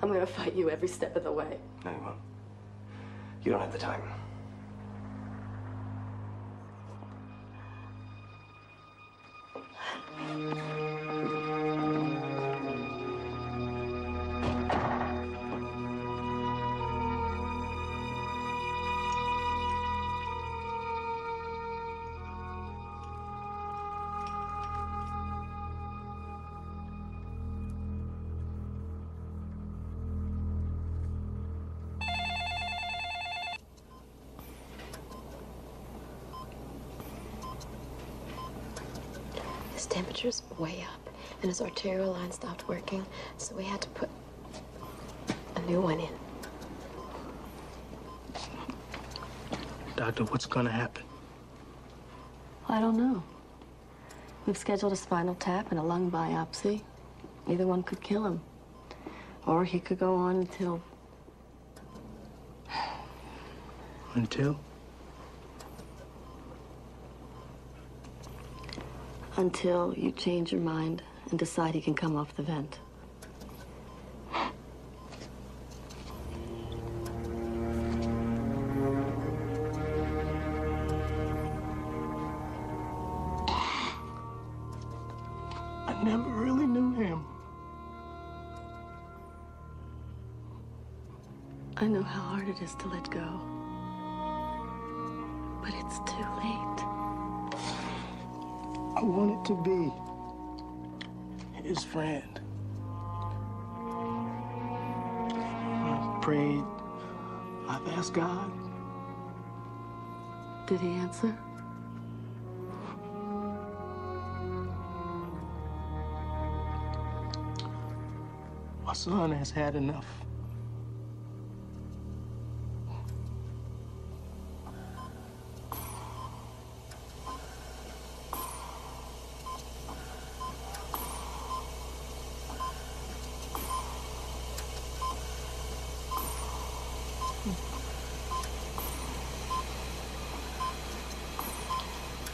I'm going to fight you every step of the way. No, you won't. You don't have the time. His temperature's way up, and his arterial line stopped working, so we had to put a new one in. Doctor, what's gonna happen? I don't know. We've scheduled a spinal tap and a lung biopsy. Either one could kill him. Or he could go on until... Until? Until you change your mind and decide he can come off the vent. I never really knew him. I know how hard it is to let go. But it's too late. I wanted to be his friend. I've prayed. I've asked God. Did he answer? My son has had enough.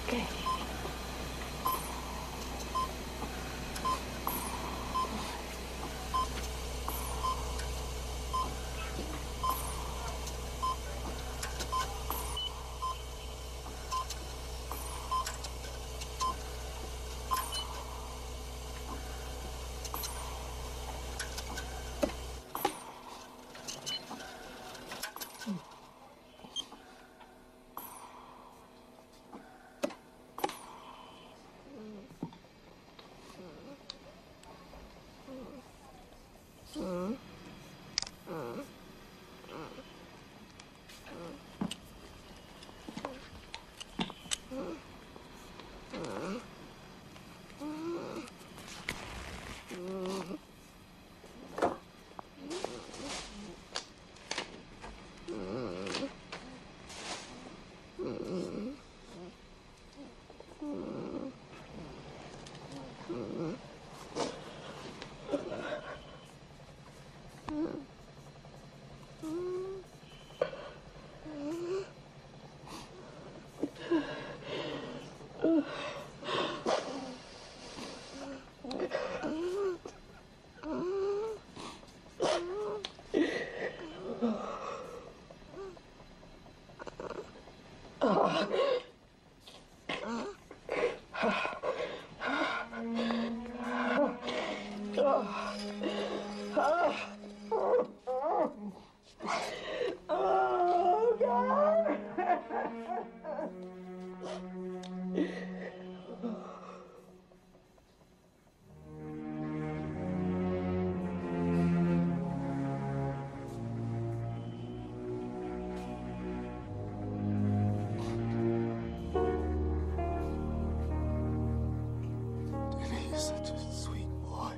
Okay. Oh, God. He's such a sweet boy.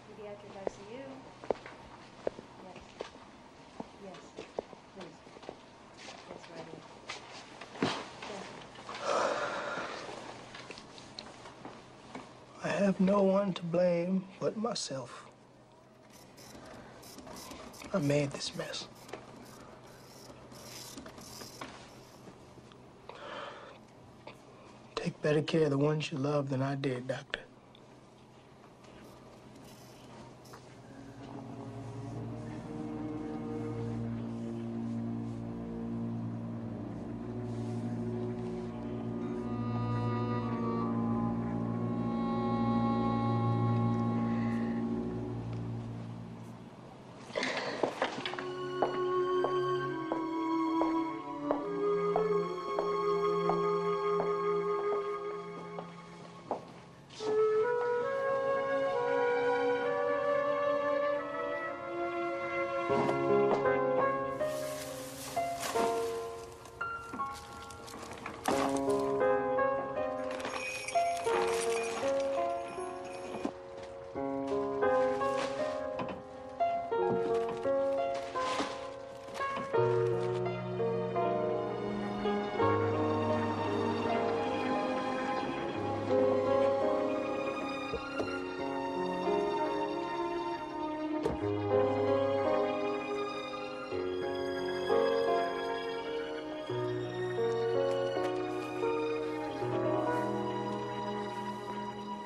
Pediatric ICU. Yes. Yes. Please. Yes, right I have no one to blame but myself. I made this mess. Take better care of the ones you love than I did, Doctor.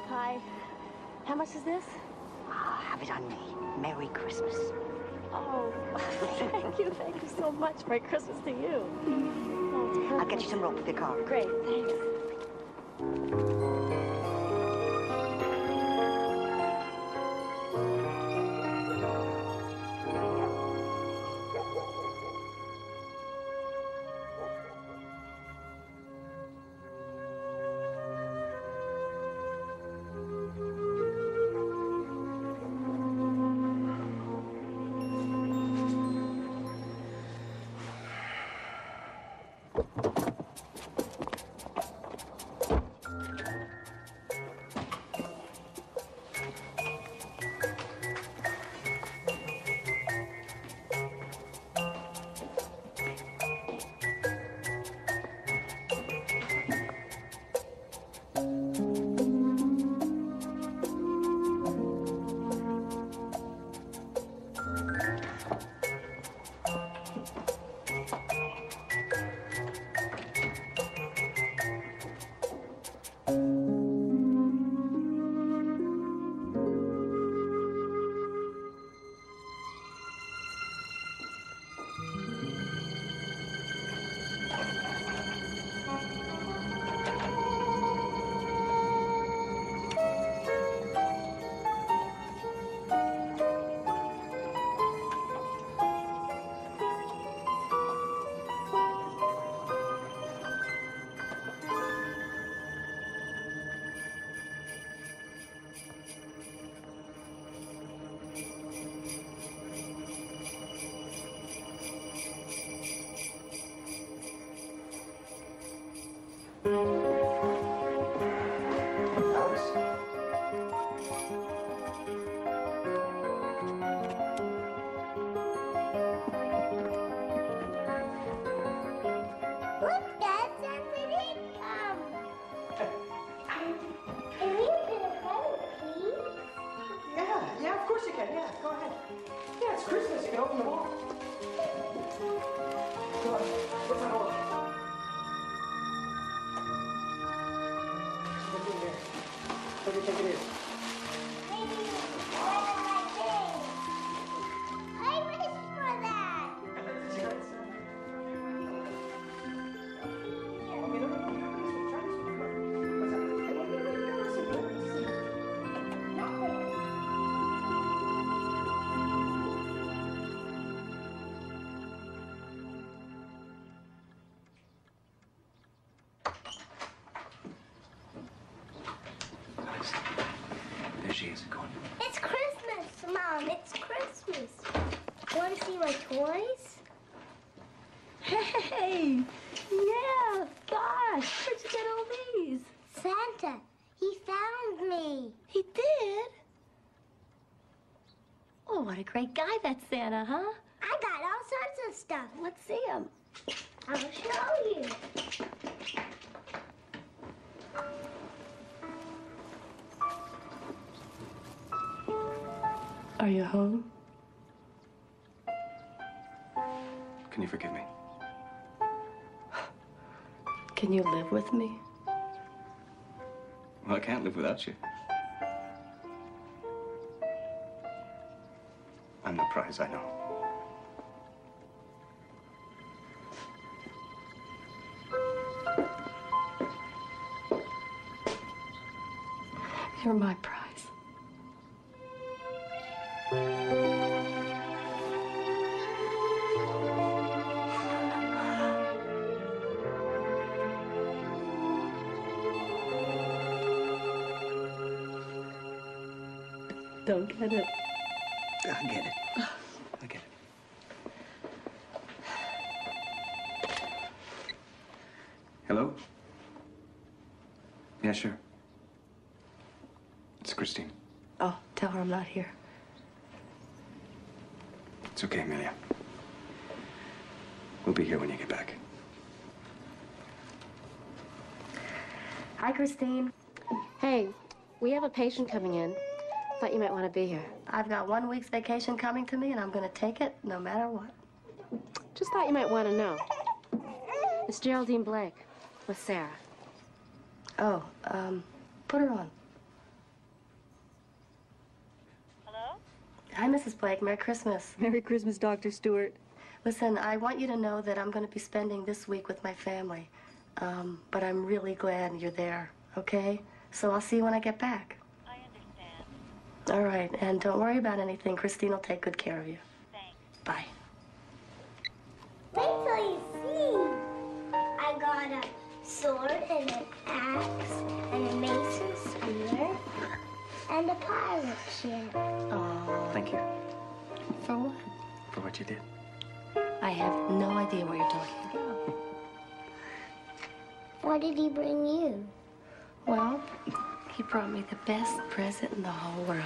Hi. How much is this? Have it on me. Merry Christmas. Oh, thank you so much. Merry Christmas to you. Oh, it's I'll get you some rope for the car. Great, thanks. Look, Dad, Santa did come. Can we get a present, please? Yeah, of course you can. Yeah, go ahead. Yeah, it's Christmas. You can open them all. Go on. What's that all? you think it is? There she is, going. It's Christmas, Mom. It's Christmas. Want to see my toys? Hey! Yeah, gosh, where'd you get all these? Santa. He found me. He did? Oh, what a great guy that Santa, huh? I got all sorts of stuff. Let's see him. I'll show you. Are you home? Can you forgive me? Can you live with me? Well, I can't live without you. I'm the prize, I know. You're my prize. Don't get it. I get it. I get it. Hello? Yeah, sure. It's Christine. Oh, tell her I'm not here. It's okay, Amelia. We'll be here when you get back. Hi, Christine. Hey, we have a patient coming in. Thought you might want to be here. I've got 1 week's vacation coming to me, and I'm going to take it no matter what. Just thought you might want to know. It's Geraldine Blake with Sarah. Oh, put her on. Hello? Hi, Mrs. Blake. Merry Christmas. Merry Christmas, Dr. Stewart. Listen, I want you to know that I'm going to be spending this week with my family. But I'm really glad you're there, okay? So I'll see you when I get back. I understand. All right, and don't worry about anything. Christine will take good care of you. Thanks. Bye. Wait till you see. I got a sword and an axe and a mason spear and a pirate ship. Oh. Thank you For what? for what you did. I have no idea what you're talking about. What did he bring you? Well, he brought me the best present in the whole world.